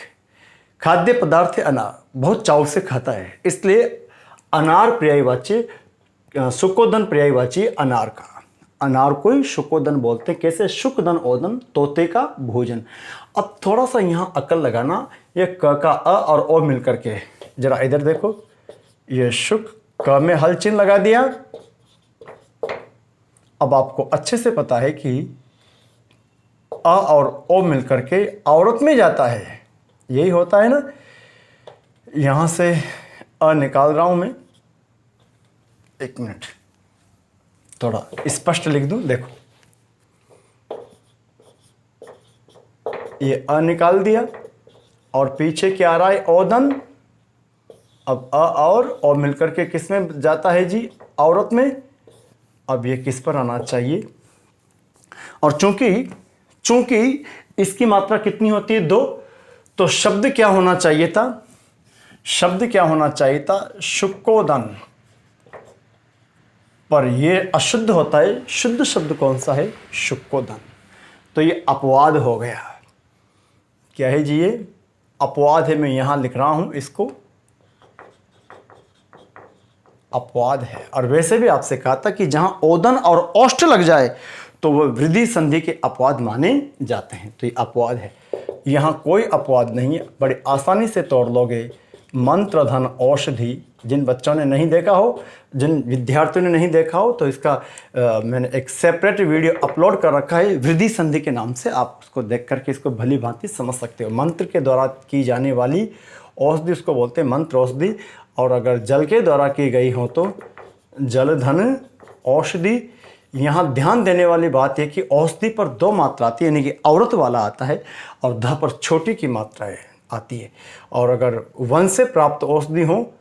खाद्य पदार्थ है अनार, बहुत चाव से खाता है, इसलिए अनार पर्यायवाची, शुकोदन पर्यायवाची अनार का। अनार को ही शुकोदन बोलते हैं। कैसे? शुकदन ओदन, तोते का भोजन। अब थोड़ा सा यहाँ अकल लगाना, ये क का अ और ओ मिलकर के, जरा इधर देखो, ये शुक, क में हल चिन्ह लगा दिया। अब आपको अच्छे से पता है कि अ और ओ मिलकर के औरत में जाता है, यही होता है ना। यहां से अ निकाल रहा हूं मैं, एक मिनट, थोड़ा स्पष्ट लिख दूं। देखो, ये अ निकाल दिया, और पीछे क्या आ रहा है? ओदन। अब अ और ओ मिलकर के किस में जाता है जी? औरत में। अब ये किस पर आना चाहिए? और चूंकि इसकी मात्रा कितनी होती है 2, तो शब्द क्या होना चाहिए था, शब्द क्या होना चाहिए था, शुक्कोदन, पर ये अशुद्ध होता है, शुद्ध शब्द कौन सा है, शुक्कोदन। तो ये अपवाद हो गया। क्या है जी, ये अपवाद है, मैं यहां लिख रहा हूं इसको, अपवाद है। और वैसे भी आपसे कहा था कि जहां ओदन और औष्ठ लग जाए तो वह वृद्धि संधि के अपवाद माने जाते हैं, तो ये अपवाद है। यहाँ कोई अपवाद नहीं है, बड़ी आसानी से तोड़ लोगे। मंत्र धन औषधि, जिन बच्चों ने नहीं देखा हो, जिन विद्यार्थियों ने नहीं देखा हो, तो इसका मैंने एक सेपरेट वीडियो अपलोड कर रखा है वृद्धि संधि के नाम से, आप उसको देख करके इसको भली भांति समझ सकते हो। मंत्र के द्वारा की जाने वाली औषधि उसको बोलते हैं मंत्र औषधि, और अगर जल के द्वारा की गई हो तो जल धन औषधि। यहाँ ध्यान देने वाली बात है कि औषधि पर 2 मात्रा आती है, यानी कि औरत वाला आता है, और ध पर छोटी की मात्रा आती है। और अगर वन से प्राप्त औषधि हो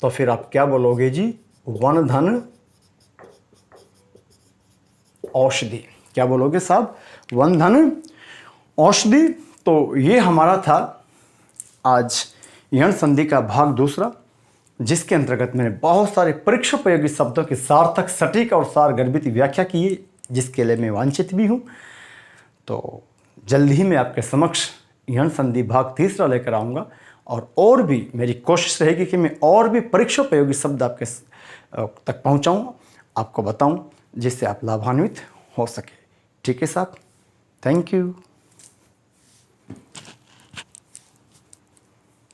तो फिर आप क्या बोलोगे जी, वन धन औषधि। क्या बोलोगे साहब, वन धन औषधि। तो ये हमारा था आज यण संधि का भाग दूसरा, जिसके अंतर्गत मैंने बहुत सारे परीक्षोपयोगी शब्दों की सार्थक, सटीक और सारगर्भित व्याख्या की है, जिसके लिए मैं वांछित भी हूँ। तो जल्द ही मैं आपके समक्ष यण संधि भाग तीसरा लेकर आऊँगा, और भी मेरी कोशिश रहेगी कि मैं और भी परीक्षोपयोगी शब्द आपके तक पहुँचाऊँ, आपको बताऊँ, जिससे आप लाभान्वित हो सके। ठीक है साहब, थैंक यू।